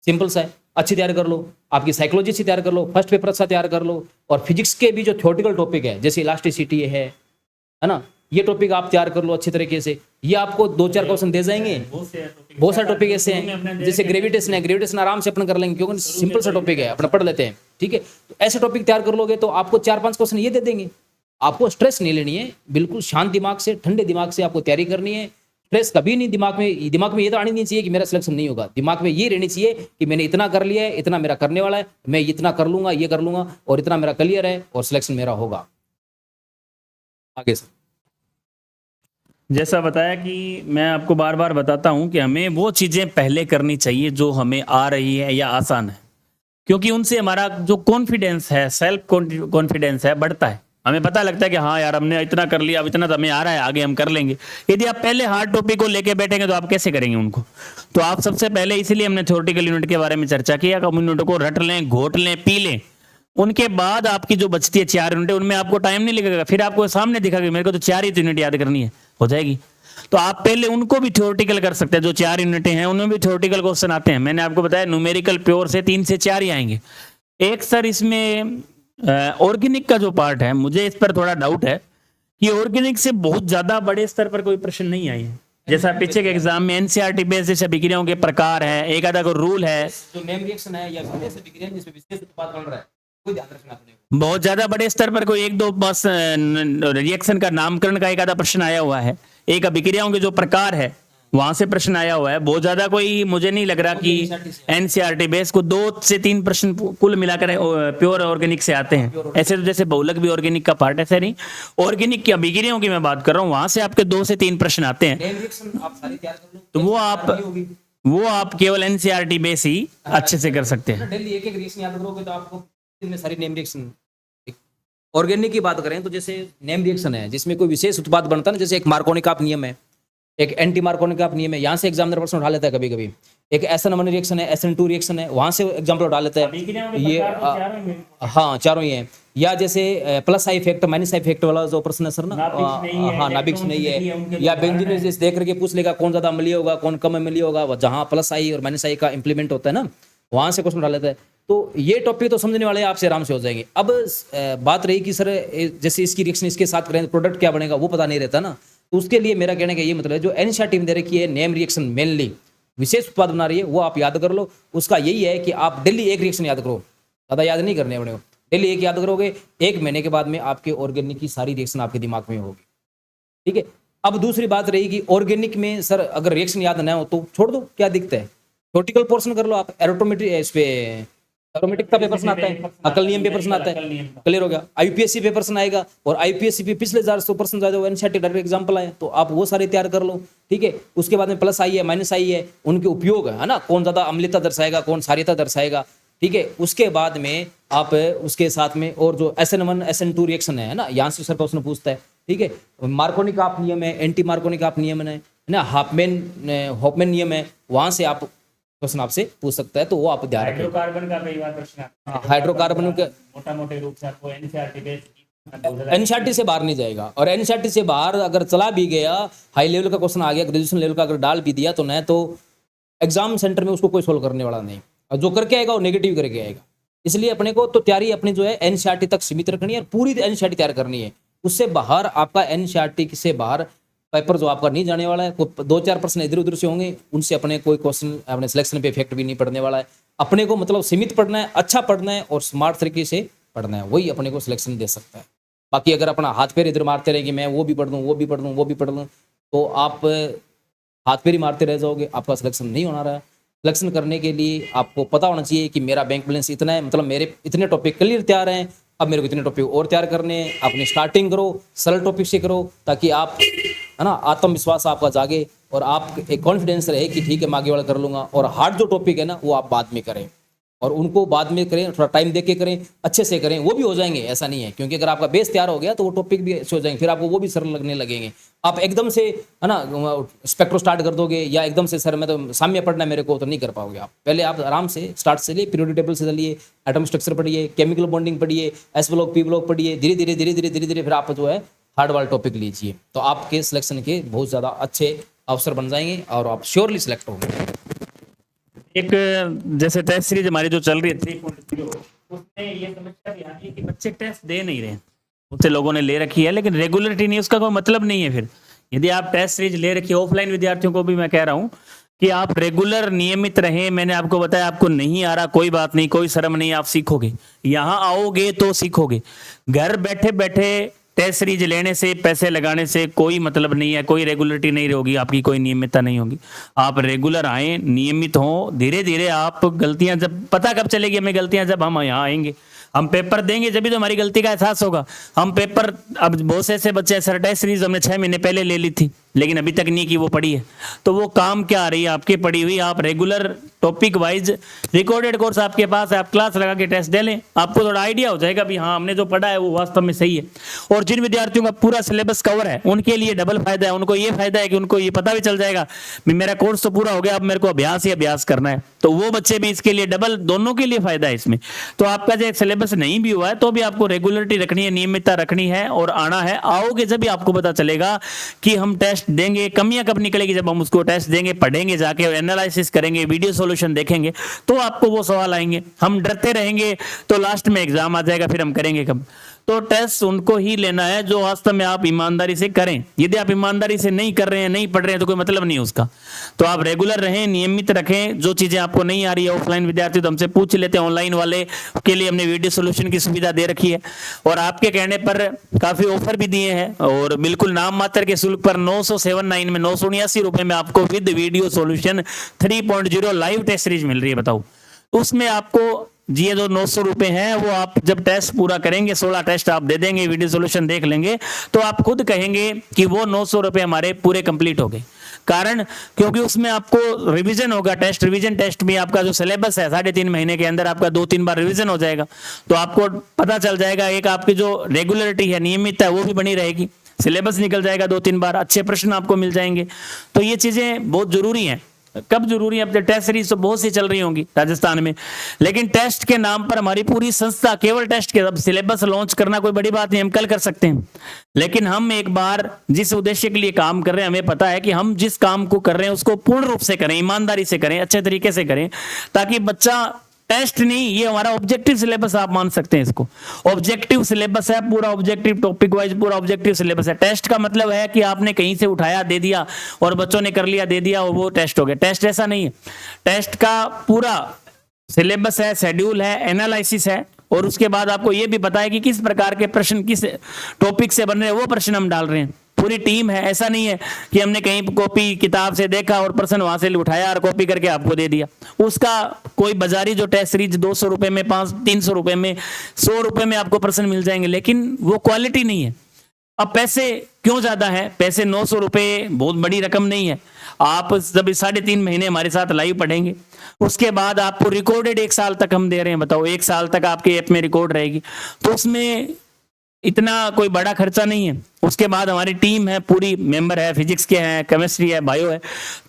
सिंपल सा है, अच्छी तैयार कर लो, आपकी साइकोलॉजी अच्छी तैयार कर लो, फर्स्ट पेपर अच्छा तैयार कर लो। और फिजिक्स के भी जो थ्योरेटिकल टॉपिक है जैसे इलास्टिसिटी है ना, ये टॉपिक आप तैयार कर लो अच्छी तरीके से। ये आपको 2-4 क्वेश्चन दे जाएंगे। बहुत सारे टॉपिक ऐसे हैं जैसे ग्रेविटेशन है, ग्रेविटेशन आराम से अपन कर लेंगे क्योंकि सिंपल सा टॉपिक है, अपन पढ़ लेते हैं, ठीक है। तो ऐसे टॉपिक तैयार कर लोगे तो आपको 4-5 क्वेश्चन ये दे देंगे। आपको स्ट्रेस नहीं लेनी है, बिल्कुल शांत दिमाग से, ठंडे दिमाग से आपको तैयारी करनी है। स्ट्रेस कभी नहीं दिमाग में ये तो आनी नहीं चाहिए कि मेरा सिलेक्शन नहीं होगा। दिमाग में ये रहनी चाहिए कि मैंने इतना कर लिया है, इतना मेरा करने वाला है, मैं इतना कर लूंगा, ये कर लूंगा, और इतना मेरा क्लियर है और सिलेक्शन मेरा होगा। आगे सर। जैसा बताया कि मैं आपको बार बार बताता हूं कि हमें वो चीजें पहले करनी चाहिए जो हमें आ रही है या आसान है, क्योंकि उनसे हमारा जो कॉन्फिडेंस है, सेल्फ कॉन्फिडेंस है, बढ़ता है। हमें पता लगता है कि हाँ यार हमने इतना कर लिया, अब इतना तो हमें आ रहा है, आगे हम कर लेंगे। यदि आप पहले हार्ड टॉपिक को लेके बैठेंगे तो आप कैसे करेंगे उनको। तो आप सबसे पहले, इसीलिए हमने थ्योरेटिकल यूनिट के बारे में चर्चा किया कि यूनिट को रट लें, घोट लें, पी लें। उनके बाद आपकी जो बचती है 4 यूनिट, उनमें आपको टाइम नहीं लगेगा, फिर आपको सामने दिखेगा मेरे को तो 4 ही यूनिट याद करनी है, हो जाएगी। तो आप पहले उनको भी थ्योरेटिकल कर सकते हैं। जो 4 यूनिटें हैं उनमें भी थ्योरेटिकल क्वेश्चन आते हैं। मैंने आपको बताया न्यूमेरिकल प्योर से 3 से 4 ही आएंगे। एक सर इसमें ऑर्गेनिक का जो पार्ट है, मुझे इस पर थोड़ा डाउट है कि ऑर्गेनिक से बहुत ज्यादा बड़े स्तर पर कोई प्रश्न नहीं आए हैं। जैसा पीछे के एग्जाम में एनसीईआरटी बेस्ड जैसे अभिक्रियाओं के प्रकार है, एक आधा को रूल है, जो नेम रिएक्शन है या विशेष अभिक्रिया जिसमें विशेष उत्पाद बन रहा है, कोई ध्यान रखना पड़ेगा। बहुत ज्यादा बड़े स्तर पर कोई 1-2 बस रिएक्शन का नामकरण का एक आधा प्रश्न आया हुआ है। एक अभिक्रियाओं के जो प्रकार है वहां से प्रश्न आया हुआ है। बहुत ज्यादा कोई मुझे नहीं लग रहा कि एनसीईआरटी बेस को 2 से 3 प्रश्न कुल मिलाकर प्योर ऑर्गेनिक से आते हैं। ऐसे तो जैसे बहुलक भी ऑर्गेनिक का पार्ट है, ऐसे नहीं। ऑर्गेनिक की अभिक्रियाओं की मैं बात कर रहा हूँ, वहां से आपके 2 से 3 प्रश्न आते हैं। तो वो आप केवल एनसीईआरटी बेस ही अच्छे से कर सकते हैं। डेली एक रिएक्शन याद करोगे तो आपको इनमें सारी नेम रिएक्शन। ऑर्गेनिक की बात करें तो जैसे नेम रिएक्शन है जिसमें कोई विशेष उत्पाद बनता है ना, जैसे एक मार्कोनिक नियम है, एक एंटी मार्कोनिक नियम है, यहाँ से एग्जामिनर प्रश्न उठा लेता है कभी कभी। एक SN1 रिएक्शन है, SN2 रिएक्शन है, वहां से एग्जाम्पल उठा लेता है। ये हाँ चारों ही है। या जैसे plus I effect minus I effect वाला जो प्रश्न है सर ना, हाँ नाभिक्स नहीं है। या बेंजीन जैसे देख करके पूछ लेगा कौन ज्यादा अम्लीय होगा, कौन कम अम्लीय होगा, जहाँ प्लस आई और माइनस आई का इंप्लीमेंट होता है ना, वहां से क्वेश्चन उठा लेता है। तो ये टॉपिक तो समझने वाले आपसे आराम से हो जाएंगे। अब बात रही कि सर जैसे इसकी रिएक्शन इसके साथ करें प्रोडक्ट क्या बनेगा वो पता नहीं रहता ना, तो उसके लिए मेरा कहने का ये मतलब है जो एनसीईआरटी में दे रखी है नेम रिएक्शन मेनली विशेष उत्पाद बना रही है, वो आप याद कर लो। उसका यही है कि आप डेली एक रिएक्शन याद करो, ज़्यादा याद नहीं करने अपने को। डेली एक याद करोगे, 1 महीने के बाद में आपके ऑर्गेनिक की सारी रिएक्शन आपके दिमाग में होगी, ठीक है। अब दूसरी बात रही कि ऑर्गेनिक में सर अगर रिएक्शन याद ना हो तो छोड़ दो, क्या दिक्कत है, थ्योरेटिकल पोर्शन कर लो आप। एरोटोमेट्री इस पे एरोमेटिक का पेपर आता है, अकल नियम पेपर आता है, क्लियर हो गया। आईपीएससी पेपर आएगा, और आईपीएससी पे पिछले 100% ज्यादा वो एनसीईआरटी डायरेक्ट एग्जांपल आए, तो आप वो सारे तैयार कर लो, ठीक है। उसके बाद में प्लस आई है, माइनस आई है, उनके उपयोग है ना, कौन ज्यादा अम्लता दर्शाएगा, कौन क्षारीयता दर्शाएगा, ठीक है। उसके बाद में आप उसके साथ में और जो SN1 SN2 रिएक्शन है ना, यहाँ से सर क्वेश्चन पूछता है, ठीक है। मार्कोनिक आप नियम है, एंटी मार्कोनिक आप नियम है ना, हॉफमैन नियम है, वहां से आप क्वेश्चन आपसे पूछ सकता है, तो वो आप ध्यान रखें। हाइड्रोकार्बन का कई बार प्रश्न आता है। हाइड्रोकार्बन के मोटा मोटे रूप से आपको एनसीईआरटी से बाहर नहीं जाएगा, और एनसीईआरटी से बाहर अगर चला भी गया, हाई लेवल का क्वेश्चन आ गया, ग्रेजुएशन लेवल का अगर डाल भी दिया, तो न तो एग्जाम सेंटर में उसको कोई सोल्व करने वाला नहीं, और जो करके आएगा वो नेगेटिव करके आएगा। इसलिए अपने को तो तैयारी अपनी जो है एनसीईआरटी तक सीमित रखनी है, और पूरी एनसीईआरटी तैयार करनी है। उससे बाहर आपका एनसीईआरटी से बाहर पेपर जो आपका नहीं जाने वाला है, कोई 2-4 प्रश्न इधर उधर से होंगे, उनसे अपने कोई क्वेश्चन अपने सिलेक्शन पे इफेक्ट भी नहीं पड़ने वाला है। अपने को मतलब सीमित पढ़ना है, अच्छा पढ़ना है, और स्मार्ट तरीके से पढ़ना है, वही अपने को सिलेक्शन दे सकता है। बाकी अगर अपना हाथ पैर इधर मारते रहे कि मैं वो भी पढ़ दूँ, वो भी पढ़ दूँ, वो भी पढ़ दूँ, तो आप हाथ पैर ही मारते रह जाओगे, आपका सिलेक्शन नहीं होना रहा है। सिलेक्शन करने के लिए आपको पता होना चाहिए कि मेरा बैंक बैलेंस इतना है, मतलब मेरे इतने टॉपिक क्लियर तैयार हैं, अब मेरे को इतने टॉपिक और तैयार करने हैं। अपनी स्टार्टिंग करो, सरल टॉपिक से करो, ताकि आप है ना आत्मविश्वास आपका जागे, और आप एक कॉन्फिडेंस रहे कि ठीक है मैं आगे वाला कर लूँगा। और हार्ड जो टॉपिक है ना, वो आप बाद में करें, और उनको बाद में करें, थोड़ा टाइम दे के करें, अच्छे से करें, वो भी हो जाएंगे, ऐसा नहीं है। क्योंकि अगर आपका बेस तैयार हो गया तो वो टॉपिक भी अच्छे हो जाएंगे, फिर आपको वो भी सरल लगने लगेंगे। आप एकदम से है ना स्पेक्ट्रो स्टार्ट कर दोगे, या एकदम से सर मैं तो साम्य पढ़ना है मेरे को, तो नहीं कर पाओगे आप। पहले आप आराम से स्टार्ट से लिए, पीरियोडिक टेबल से चलिए, एटॉमिक स्ट्रक्चर पढ़िए, केमिकल बॉन्डिंग पढ़िए, एस ब्लॉक पी ब्लॉक पढ़िए, धीरे धीरे धीरे धीरे धीरे धीरे फिर आप जो है हार्ड वाला टॉपिक लीजिए, तो आपके सिलेक्शन के बहुत ज़्यादा अच्छे अवसर बन जाएंगे, और आप श्योरली सिलेक्ट होंगे। एक जैसे टेस्ट सीरीज हमारी जो चल रही है 3.0, उसमें ये समस्या भी आती है कि बच्चे टेस्ट दे नहीं रहे। उससे लोगों ने ले रखी है, लेकिन रेगुलरिटी नहीं, उसका कोई मतलब नहीं है। फिर यदि आप टेस्ट सीरीज ले रखी है, ऑफलाइन विद्यार्थियों को भी मैं कह रहा हूँ कि आप रेगुलर नियमित रहें। मैंने आपको बताया, आपको नहीं आ रहा कोई बात नहीं, कोई शर्म नहीं, आप सीखोगे। यहाँ आओगे तो सीखोगे। घर बैठे बैठे टेस्ट सीरीज लेने से, पैसे लगाने से कोई मतलब नहीं है, कोई रेगुलरिटी नहीं होगी आपकी, कोई नियमितता नहीं होगी। आप रेगुलर आए, नियमित हो, धीरे धीरे आप गलतियां, जब पता कब चलेगी हमें गलतियां, जब हम यहाँ आएंगे, हम पेपर देंगे, जब भी तो हमारी गलती का एहसास होगा। हम पेपर, अब बहुत से ऐसे बच्चे, सर टेस्ट सीरीज हमने 6 महीने पहले ले ली थी, लेकिन अभी तक नहीं की, वो पड़ी है, तो वो काम क्या आ रही है आपकी पड़ी हुई। आप regular topic wise recorded course आपके पास है, आप क्लास लगा के टेस्ट दे लें, आपको थोड़ा आइडिया हो जाएगा भी हाँ हमने जो पढ़ा है वो वास्तव में सही है। और जिन विद्यार्थियों का पूरा सिलेबस कवर है, उनके लिए डबल फायदा है। उनको ये फायदा है कि उनको ये पता भी चल जाएगा भी मेरा कोर्स तो पूरा हो गया, अब मेरे को अभ्यास ही अभ्यास करना है, तो वो बच्चे भी इसके लिए डबल, दोनों के लिए फायदा है इसमें। तो आपका जो सिलेबस नहीं भी हुआ है तो भी आपको रेगुलरिटी रखनी है, नियमितता रखनी है, और आना है। आओगे जब भी आपको पता चलेगा कि हम टेस्ट देंगे। कमियां कब निकलेगी? जब हम उसको टेस्ट देंगे, पढ़ेंगे, जाके एनालिसिस करेंगे, वीडियो सॉल्यूशन देखेंगे, तो आपको वो सवाल आएंगे। हम डरते रहेंगे तो लास्ट में एग्जाम आ जाएगा, फिर हम करेंगे कब? तो टेस्ट उनको ही लेना है जो वास्तव में आप ईमानदारी से करें। यदि आप ईमानदारी से नहीं कर रहे हैं, नहीं पढ़ रहे हैं, तो कोई मतलब नहीं उसका। तो आप रेगुलर रहें, नियमित रखें। जो चीजें आपको नहीं आ रही है, ऑफलाइन विद्यार्थी तो हमसे पूछ लेते हैं, ऑनलाइन वाले के लिए हमने वीडियो सोल्यूशन की सुविधा दे रखी है, और आपके कहने पर काफी ऑफर भी दिए हैं, और बिल्कुल नाम मात्र के शुल्क पर 979 में 979 रुपए में आपको with video solution 3.0 live test series मिल रही है। बताओ, उसमें आपको ये जो 900 रुपए हैं, वो आप जब टेस्ट पूरा करेंगे, 16 टेस्ट आप दे देंगे, वीडियो सोल्यूशन देख लेंगे, तो आप खुद कहेंगे कि वो 900 रुपए हमारे पूरे कंप्लीट हो गए। कारण क्योंकि उसमें आपको रिवीजन होगा, टेस्ट रिवीजन टेस्ट में आपका जो सिलेबस है 3.5 महीने के अंदर आपका 2-3 बार रिवीजन हो जाएगा, तो आपको पता चल जाएगा। एक आपकी जो रेगुलरिटी है, नियमितता है, वो भी बनी रहेगी। सिलेबस निकल जाएगा 2-3 बार, अच्छे प्रश्न आपको मिल जाएंगे। तो ये चीजें बहुत जरूरी हैं। कब जरूरी है? अब टेस्ट सीरीज तो बहुत सी चल रही होंगी राजस्थान में, लेकिन टेस्ट के नाम पर हमारी पूरी संस्था केवल टेस्ट के, अब सिलेबस लॉन्च करना कोई बड़ी बात नहीं, हम कल कर सकते हैं। लेकिन हम एक बार जिस उद्देश्य के लिए काम कर रहे हैं, हमें पता है कि हम जिस काम को कर रहे हैं उसको पूर्ण रूप से करें, ईमानदारी से करें, अच्छे तरीके से करें, ताकि बच्चा टेस्ट नहीं, ये हमारा ऑब्जेक्टिव सिलेबस आप मान सकते हैं इसको। ऑब्जेक्टिव सिलेबस है पूरा, ऑब्जेक्टिव टॉपिक वाइज पूरा ऑब्जेक्टिव सिलेबस है। टेस्ट का मतलब है कि आपने कहीं से उठाया दे दिया और बच्चों ने कर लिया दे दिया और वो टेस्ट हो गया। टेस्ट ऐसा नहीं है। टेस्ट का पूरा सिलेबस है, शेड्यूल है, एनालिसिस है, और उसके बाद आपको ये भी पता है कि किस प्रकार के प्रश्न किस टॉपिक से बन रहे हैं, वो प्रश्न हम डाल रहे हैं। पूरी टीम है। ऐसा नहीं है कि हमने कहीं कॉपी किताब से देखा और प्रश्न वहां से उठाया और कॉपी करके आपको दे दिया। उसका कोई बाजारी जो टेस्ट सीरीज 200 रुपए में, 300 रुपए में, 100 रुपए में आपको प्रश्न मिल जाएंगे, लेकिन वो क्वालिटी नहीं है। अब पैसे क्यों ज्यादा है? पैसे 900 रुपए बहुत बड़ी रकम नहीं है। आप जब 3.5 महीने हमारे साथ लाइव पढ़ेंगे, उसके बाद आपको रिकॉर्डेड 1 साल तक हम दे रहे हैं। बताओ, 1 साल तक आपके ऐप में रिकॉर्ड रहेगी, तो उसमें इतना कोई बड़ा खर्चा नहीं है। उसके बाद हमारी टीम है, पूरी मेंबर है, फिजिक्स के हैं, केमिस्ट्री है, बायो है,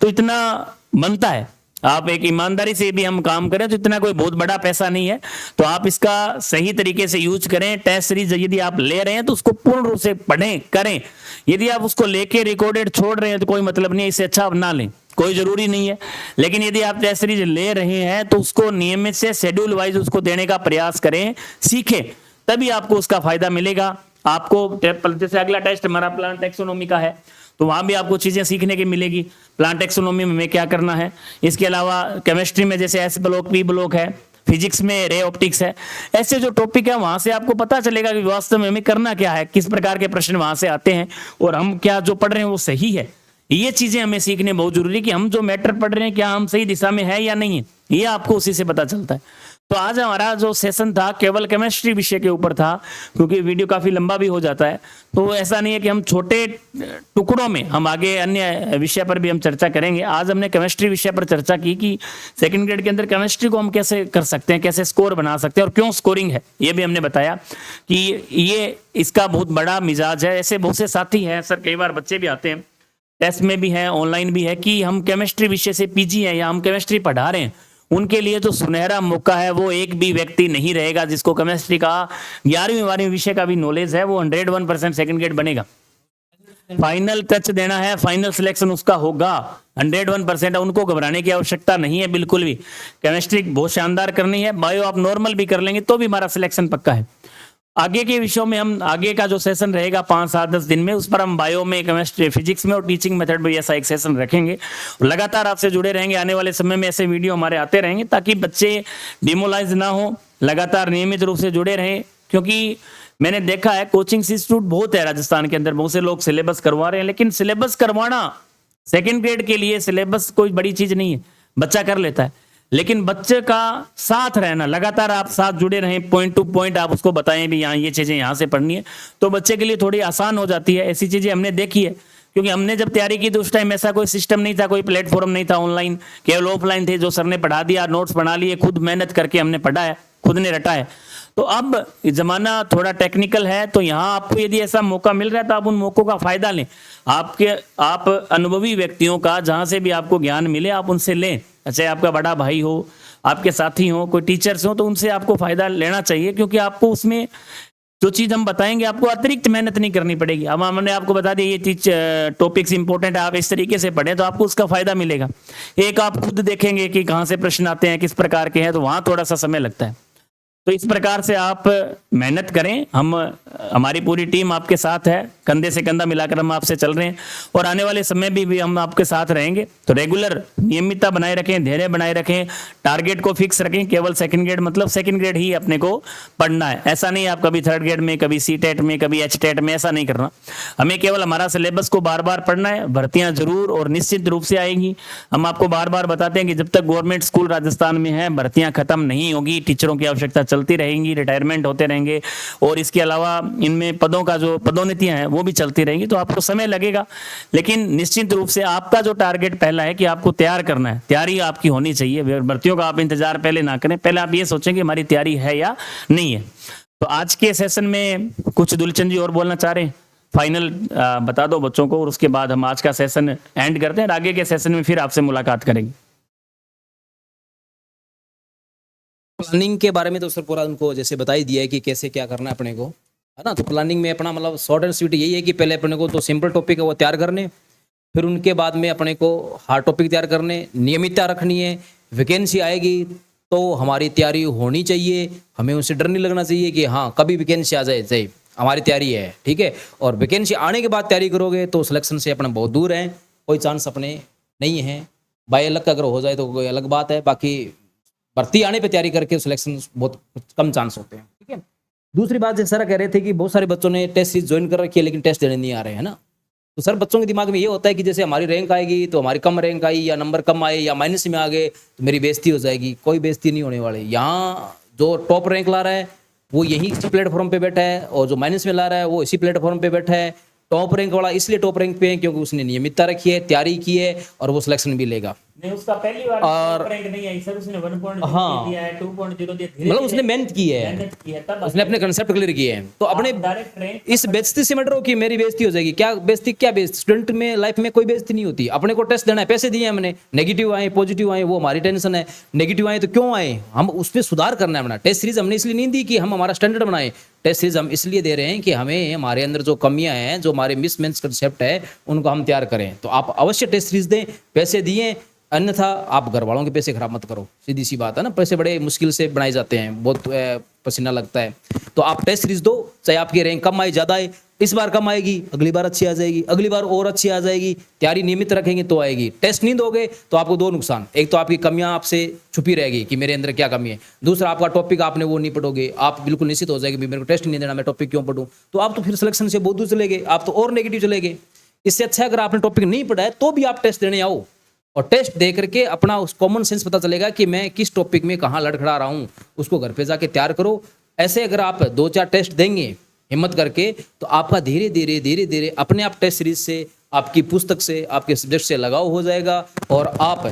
तो इतना बनता है। आप एक ईमानदारी से भी हम काम करें तो इतना कोई बहुत बड़ा पैसा नहीं है। तो आप इसका सही तरीके से यूज करें। टेस्ट सीरीज यदि आप ले रहे हैं तो उसको पूर्ण रूप से पढ़ें, करें। यदि आप उसको लेके रिकॉर्डेड छोड़ रहे हैं तो कोई मतलब नहीं है, इससे अच्छा आप ना लें, कोई जरूरी नहीं है। लेकिन यदि आप टेस्ट सीरीज ले रहे हैं तो उसको नियमित से शेड्यूल वाइज उसको देने का प्रयास करें, सीखें, तभी आपको उसका फायदा मिलेगा। आपको जैसे अगला टेस्ट हमारा प्लांट टेक्सोनोमी का है, तो वहां भी आपको चीजें सीखने की मिलेगी। प्लांट टेक्सोनोमी में हमें क्या करना है। इसके अलावा केमिस्ट्री में जैसे एस ब्लॉक, पी ब्लॉक है, फिजिक्स में रे ऑप्टिक्स है, ऐसे जो टॉपिक है वहां से आपको पता चलेगा कि वास्तव में हमें करना क्या है, किस प्रकार के प्रश्न वहां से आते हैं और हम क्या जो पढ़ रहे हैं वो सही है। ये चीजें हमें सीखने बहुत जरूरी है कि हम जो मैटर पढ़ रहे हैं क्या हम सही दिशा में है या नहीं है, ये आपको उसी से पता चलता है। तो आज हमारा जो सेशन था केवल केमिस्ट्री विषय के ऊपर था, क्योंकि वीडियो काफी लंबा भी हो जाता है। तो ऐसा नहीं है कि हम छोटे टुकड़ों में, हम आगे अन्य विषय पर भी हम चर्चा करेंगे। आज हमने केमिस्ट्री विषय पर चर्चा की कि सेकंड ग्रेड के अंदर केमिस्ट्री को हम कैसे कर सकते हैं, कैसे स्कोर बना सकते हैं और क्यों स्कोरिंग है, ये भी हमने बताया कि ये इसका बहुत बड़ा मिजाज है। ऐसे बहुत से साथी हैं सर, कई बार बच्चे भी आते हैं, टेस्ट में भी है, ऑनलाइन भी है, कि हम केमिस्ट्री विषय से पीजी हैं या हम केमिस्ट्री पढ़ा रहे हैं। उनके लिए तो सुनहरा मौका है। वो एक भी व्यक्ति नहीं रहेगा जिसको केमिस्ट्री का 11वीं 12वीं विषय का भी नॉलेज है, वो 101% सेकंड ग्रेड बनेगा। फाइनल टच देना है, फाइनल सिलेक्शन उसका होगा 101%। उनको घबराने की आवश्यकता नहीं है बिल्कुल भी। केमिस्ट्री बहुत शानदार करनी है, बायो आप नॉर्मल भी कर लेंगे तो भी हमारा सिलेक्शन पक्का है। आगे के विषयों में हम, आगे का जो सेशन रहेगा 5, 7, 10 दिन में, उस पर हम बायो में, केमिस्ट्री, फिजिक्स में और टीचिंग मेथड में ऐसा एक सेशन रखेंगे। लगातार आपसे जुड़े रहेंगे, आने वाले समय में ऐसे वीडियो हमारे आते रहेंगे ताकि बच्चे डिमोलाइज ना हो, लगातार नियमित रूप से जुड़े रहें। क्योंकि मैंने देखा है कोचिंग इंस्टीट्यूट बहुत है राजस्थान के अंदर, बहुत से लोग सिलेबस करवा रहे हैं, लेकिन सिलेबस करवाना सेकेंड ग्रेड के लिए सिलेबस कोई बड़ी चीज नहीं है, बच्चा कर लेता है। लेकिन बच्चे का साथ रहना, लगातार आप साथ जुड़े रहें, पॉइंट टू पॉइंट आप उसको बताएं भी यहाँ ये चीजें यहाँ से पढ़नी है, तो बच्चे के लिए थोड़ी आसान हो जाती है। ऐसी चीजें हमने देखी है, क्योंकि हमने जब तैयारी की तो उस टाइम ऐसा कोई सिस्टम नहीं था, कोई प्लेटफॉर्म नहीं था ऑनलाइन, केवल ऑफलाइन थे। जो सर ने पढ़ा दिया, नोट्स बना लिए, खुद मेहनत करके हमने पढ़ा है, खुद ने रटा है। तो अब जमाना थोड़ा टेक्निकल है, तो यहाँ आपको यदि ऐसा मौका मिल रहा है तो आप उन मौकों का फायदा लें। आप अनुभवी व्यक्तियों का जहाँ से भी आपको ज्ञान मिले आप उनसे लें, चाहे आपका बड़ा भाई हो, आपके साथी हो, कोई टीचर्स हो, तो उनसे आपको फायदा लेना चाहिए। क्योंकि आपको उसमें जो चीज हम बताएंगे आपको अतिरिक्त मेहनत नहीं करनी पड़ेगी। अब हमने आपको बता दिया ये चीज टॉपिक्स इंपॉर्टेंट है, आप इस तरीके से पढ़ें तो आपको उसका फायदा मिलेगा। एक आप खुद देखेंगे कि कहाँ से प्रश्न आते हैं, किस प्रकार के हैं, तो वहां थोड़ा सा समय लगता है। तो इस प्रकार से आप मेहनत करें, हमारी पूरी टीम आपके साथ है, कंधे से कंधा मिलाकर हम आपसे चल रहे हैं और आने वाले समय भी हम आपके साथ रहेंगे। तो रेगुलर नियमितता बनाए रखें, धैर्य बनाए रखें, टारगेट को फिक्स रखें। केवल सेकंड ग्रेड मतलब सेकंड ग्रेड ही अपने को पढ़ना है, ऐसा नहीं आप कभी थर्ड ग्रेड में, कभी सी-टेट में, कभी एच-टेट में, ऐसा नहीं करना। हमें केवल हमारा सिलेबस को बार बार पढ़ना है। भर्तियां जरूर और निश्चित रूप से आएंगी। हम आपको बार बार बताते हैं कि जब तक गवर्नमेंट स्कूल राजस्थान में है भर्तियां खत्म नहीं होगी, टीचरों की आवश्यकता चलती रहेंगी, रिटायरमेंट होते रहेंगे और इसके अलावा इनमें पदों का जो पदोन्नतियां हैं वो भी चलती रहेंगी। तो आपको समय लगेगा, लेकिन निश्चित रूप से आपका जो टारगेट पहला है कि आपको तैयार करना है, तैयारी आपकी होनी चाहिए। भर्तियों का आप इंतजार पहले ना करें, पहले आप ये सोचें कि हमारी तैयारी है या नहीं है। तो आज के सेशन में कुछ दुलचंद जी और बोलना चाह रहे हैं, फाइनल बता दो बच्चों को और उसके बाद हम आज का सेशन एंड करते हैं। आगे के सेशन में फिर आपसे मुलाकात करेंगे। प्लानिंग के बारे में तो सर पूरा उनको जैसे बता ही दिया है कि कैसे क्या करना है अपने को, है ना। तो प्लानिंग में अपना मतलब शॉर्ट एंड स्वीट यही है कि पहले अपने को तो सिंपल टॉपिक है वो तैयार करने, फिर उनके बाद में अपने को हार्ड टॉपिक तैयार करने, नियमितता रखनी है। वैकेंसी आएगी तो हमारी तैयारी होनी चाहिए, हमें उनसे डर नहीं लगना चाहिए कि हाँ कभी वैकेंसी आ जाए, सही हमारी तैयारी है, ठीक है। और वैकेंसी आने के बाद तैयारी करोगे तो सिलेक्शन से अपना बहुत दूर है, कोई चांस अपने नहीं है। बाय लक अगर हो जाए तो कोई अलग बात है, बाकी भर्ती आने पे तैयारी करके सिलेक्शन बहुत कम चांस होते हैं, ठीक है। दूसरी बात जैसे सर कह रहे थे कि बहुत सारे बच्चों ने टेस्ट सीरीज ज्वाइन कर रखी है लेकिन टेस्ट देने नहीं आ रहे हैं ना, तो सर बच्चों के दिमाग में ये होता है कि जैसे हमारी रैंक आएगी तो हमारी कम रैंक आई या नंबर कम आए या माइनस में आ गए तो मेरी बेइज्जती हो जाएगी। कोई बेइज्जती नहीं होने वाली। यहाँ जो टॉप रैंक ला रहा है वो यही इसी प्लेटफॉर्म पे बैठा है, और जो माइनस में ला रहा है वो इसी प्लेटफॉर्म पे बैठा है। टॉप रैंक वाला इसलिए टॉप रैंक पे है क्योंकि उसने नियमितता रखी है, तैयारी की है, और वो सिलेक्शन भी लेगा। नहीं, उसका पहली बार और- रैंक नहीं आई सर, उसने 1.0 हाँ। दिया है, 2.0 दिया, मतलब उसने मेहनत की है, मेहनत की है, तब उसने अपने कंसेप्ट क्लियर किए हैं। तो अपने डायरेक्ट रैंक इस बेइज्जती से मत रहो कि मेरी बेइज्जती हो जाएगी। क्या बेइज्जती? क्या बेइज्जती? स्टूडेंट में लाइफ में कोई बेइज्जती नहीं होती। अपने को टेस्ट देना है, पैसे दिए हमने, नेगेटिव आए पॉजिटिव आए वो हमारी टेंशन है। नेगेटिव आए तो क्यों आए, हम उस पर सुधार करना है अपना। टेस्ट सीरीज हमने इसलिए नहीं दी कि हम हमारा स्टैंडर्ड बनाए। टेस्ट सीरीज हम इसलिए दे रहे हैं कि हमें हमारे अंदर जो कमियां हैं, जो हमारे मिसमैच कंसेप्ट है, उनको हम तैयार करें। तो आप अवश्य टेस्ट सीरीज दें, पैसे दिए, अन्यथा आप घर वालों के पैसे खराब मत करो। सीधी सी बात है ना, पैसे बड़े मुश्किल से बनाए जाते हैं, बहुत पसीना लगता है। तो आप टेस्ट सीरीज दो, चाहे आपकी रैंक कम आए ज़्यादा आए। इस बार कम आएगी, अगली बार अच्छी आ जाएगी, अगली बार और अच्छी आ जाएगी। तैयारी नियमित रखेंगे तो आएगी। टेस्ट नहीं दोगे तो आपको दो नुकसान, एक तो आपकी कमियां आपसे छुपी रहेगी कि मेरे अंदर क्या कमी है, दूसरा आपका टॉपिक आपने वो नहीं पढ़ोगे। आप बिल्कुल निश्चित हो जाएगी मेरे को टेस्ट नहीं देना, मैं टॉपिक क्यों पढ़ूं। तो आप तो फिर सिलेक्शन से बहुत दूर चले गए, आप तो और नेगेटिव चले गए। इससे अच्छा अगर आपने टॉपिक नहीं पढ़ा है तो भी आप टेस्ट देने आओ, और टेस्ट दे करके अपना उस कॉमन सेंस पता चलेगा कि मैं किस टॉपिक में कहाँ लड़खड़ा रहा हूँ, उसको घर पे जाके तैयार करो। ऐसे अगर आप 2-4 टेस्ट देंगे हिम्मत करके, तो आपका धीरे धीरे अपने आप टेस्ट सीरीज से, आपकी पुस्तक से, आपके सब्जेक्ट से लगाव हो जाएगा, और आप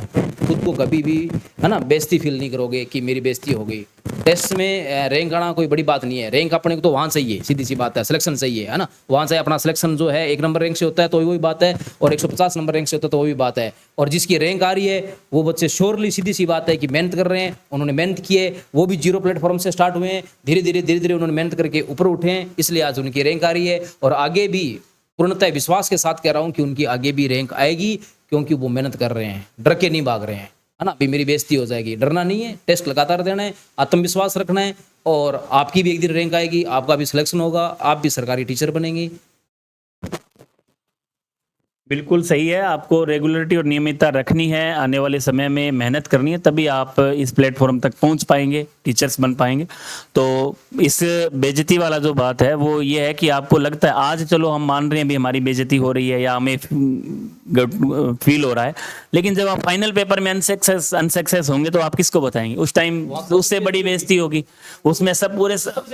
खुद को कभी भी है ना बेइज्जती फील नहीं करोगे कि मेरी बेइज्जती हो गई। टेस्ट में रैंक आना कोई बड़ी बात नहीं है। रैंक अपने को तो वहाँ चाहिए, सीधी सी बात है। सिलेक्शन चाहिए, है ना, वहाँ से अपना सिलेक्शन जो है 1 नंबर रैंक से होता है तो वही बात है, और 150 नंबर रैंक से होता है तो वही बात है। और जिसकी रैंक आ रही है वो बच्चे श्योरली, सीधी सी बात है कि मेहनत कर रहे हैं, उन्होंने मेहनत की है, वो भी 0 प्लेटफॉर्म से स्टार्ट हुए हैं, धीरे धीरे उन्होंने मेहनत करके ऊपर उठे हैं, इसलिए आज उनकी रैंक आ रही है। और आगे भी पूर्णतः विश्वास के साथ कह रहा हूँ कि उनकी आगे भी रैंक आएगी, क्योंकि वो मेहनत कर रहे हैं, डर के नहीं भाग रहे हैं, है ना। भी मेरी बेइज्जती हो जाएगी, डरना नहीं है, टेस्ट लगातार देना है, आत्मविश्वास रखना है, और आपकी भी एक दिन रैंक आएगी, आपका भी सिलेक्शन होगा, आप भी सरकारी टीचर बनेंगे। बिल्कुल सही है। आपको रेगुलरिटी और नियमितता रखनी है, आने वाले समय में मेहनत करनी है, तभी आप इस प्लेटफॉर्म तक पहुंच पाएंगे, टीचर्स बन पाएंगे। तो इस बेइज्जती वाला जो बात है वो ये है कि आपको लगता है आज चलो हम मान रहे हैं भी हमारी बेइज्जती हो रही है या हमें फील हो रहा है, लेकिन जब आप फाइनल पेपर में अनसक्सेस होंगे तो आप किसको बताएंगे उस टाइम? उससे बड़ी बेइज्जती होगी, उसमें सब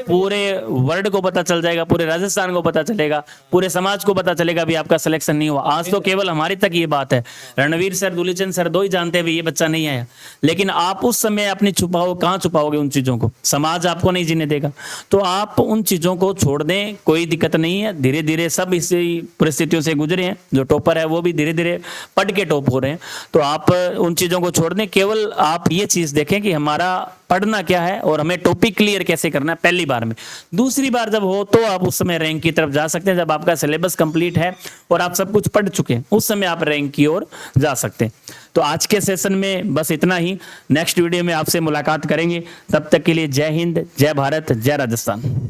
पूरे वर्ल्ड को पता चल जाएगा, पूरे राजस्थान को पता चलेगा, पूरे समाज को पता चलेगा भी आपका सिलेक्शन नहीं हुआ। आज तो केवल हमारे तक ये बात है, रणवीर सर, दुलीचंद सर 2 ही जानते हैं भी ये बच्चा नहीं आया, लेकिन आप उस समय अपनी कहाँ छुपाओगे उन चीजों को? समाज आपको नहीं जीने देगा। तो आप उन चीजों को छोड़ दें, कोई दिक्कत नहीं है। धीरे धीरे सब इस परिस्थितियों से गुजरे हैं, जो टॉपर है वो भी धीरे धीरे पढ़ के टॉप हो रहे हैं। तो आप उन चीजों को छोड़ दें, केवल आप ये चीज देखें कि हमारा पढ़ना क्या है और हमें टॉपिक क्लियर कैसे करना है पहली बार में। दूसरी बार जब हो तो आप उस समय रैंक की तरफ जा सकते हैं, जब आपका सिलेबस कंप्लीट है और आप सब कुछ पढ़ चुके हैं, उस समय आप रैंक की ओर जा सकते हैं। तो आज के सेशन में बस इतना ही। नेक्स्ट वीडियो में आपसे मुलाकात करेंगे, तब तक के लिए जय हिंद, जय भारत, जय राजस्थान।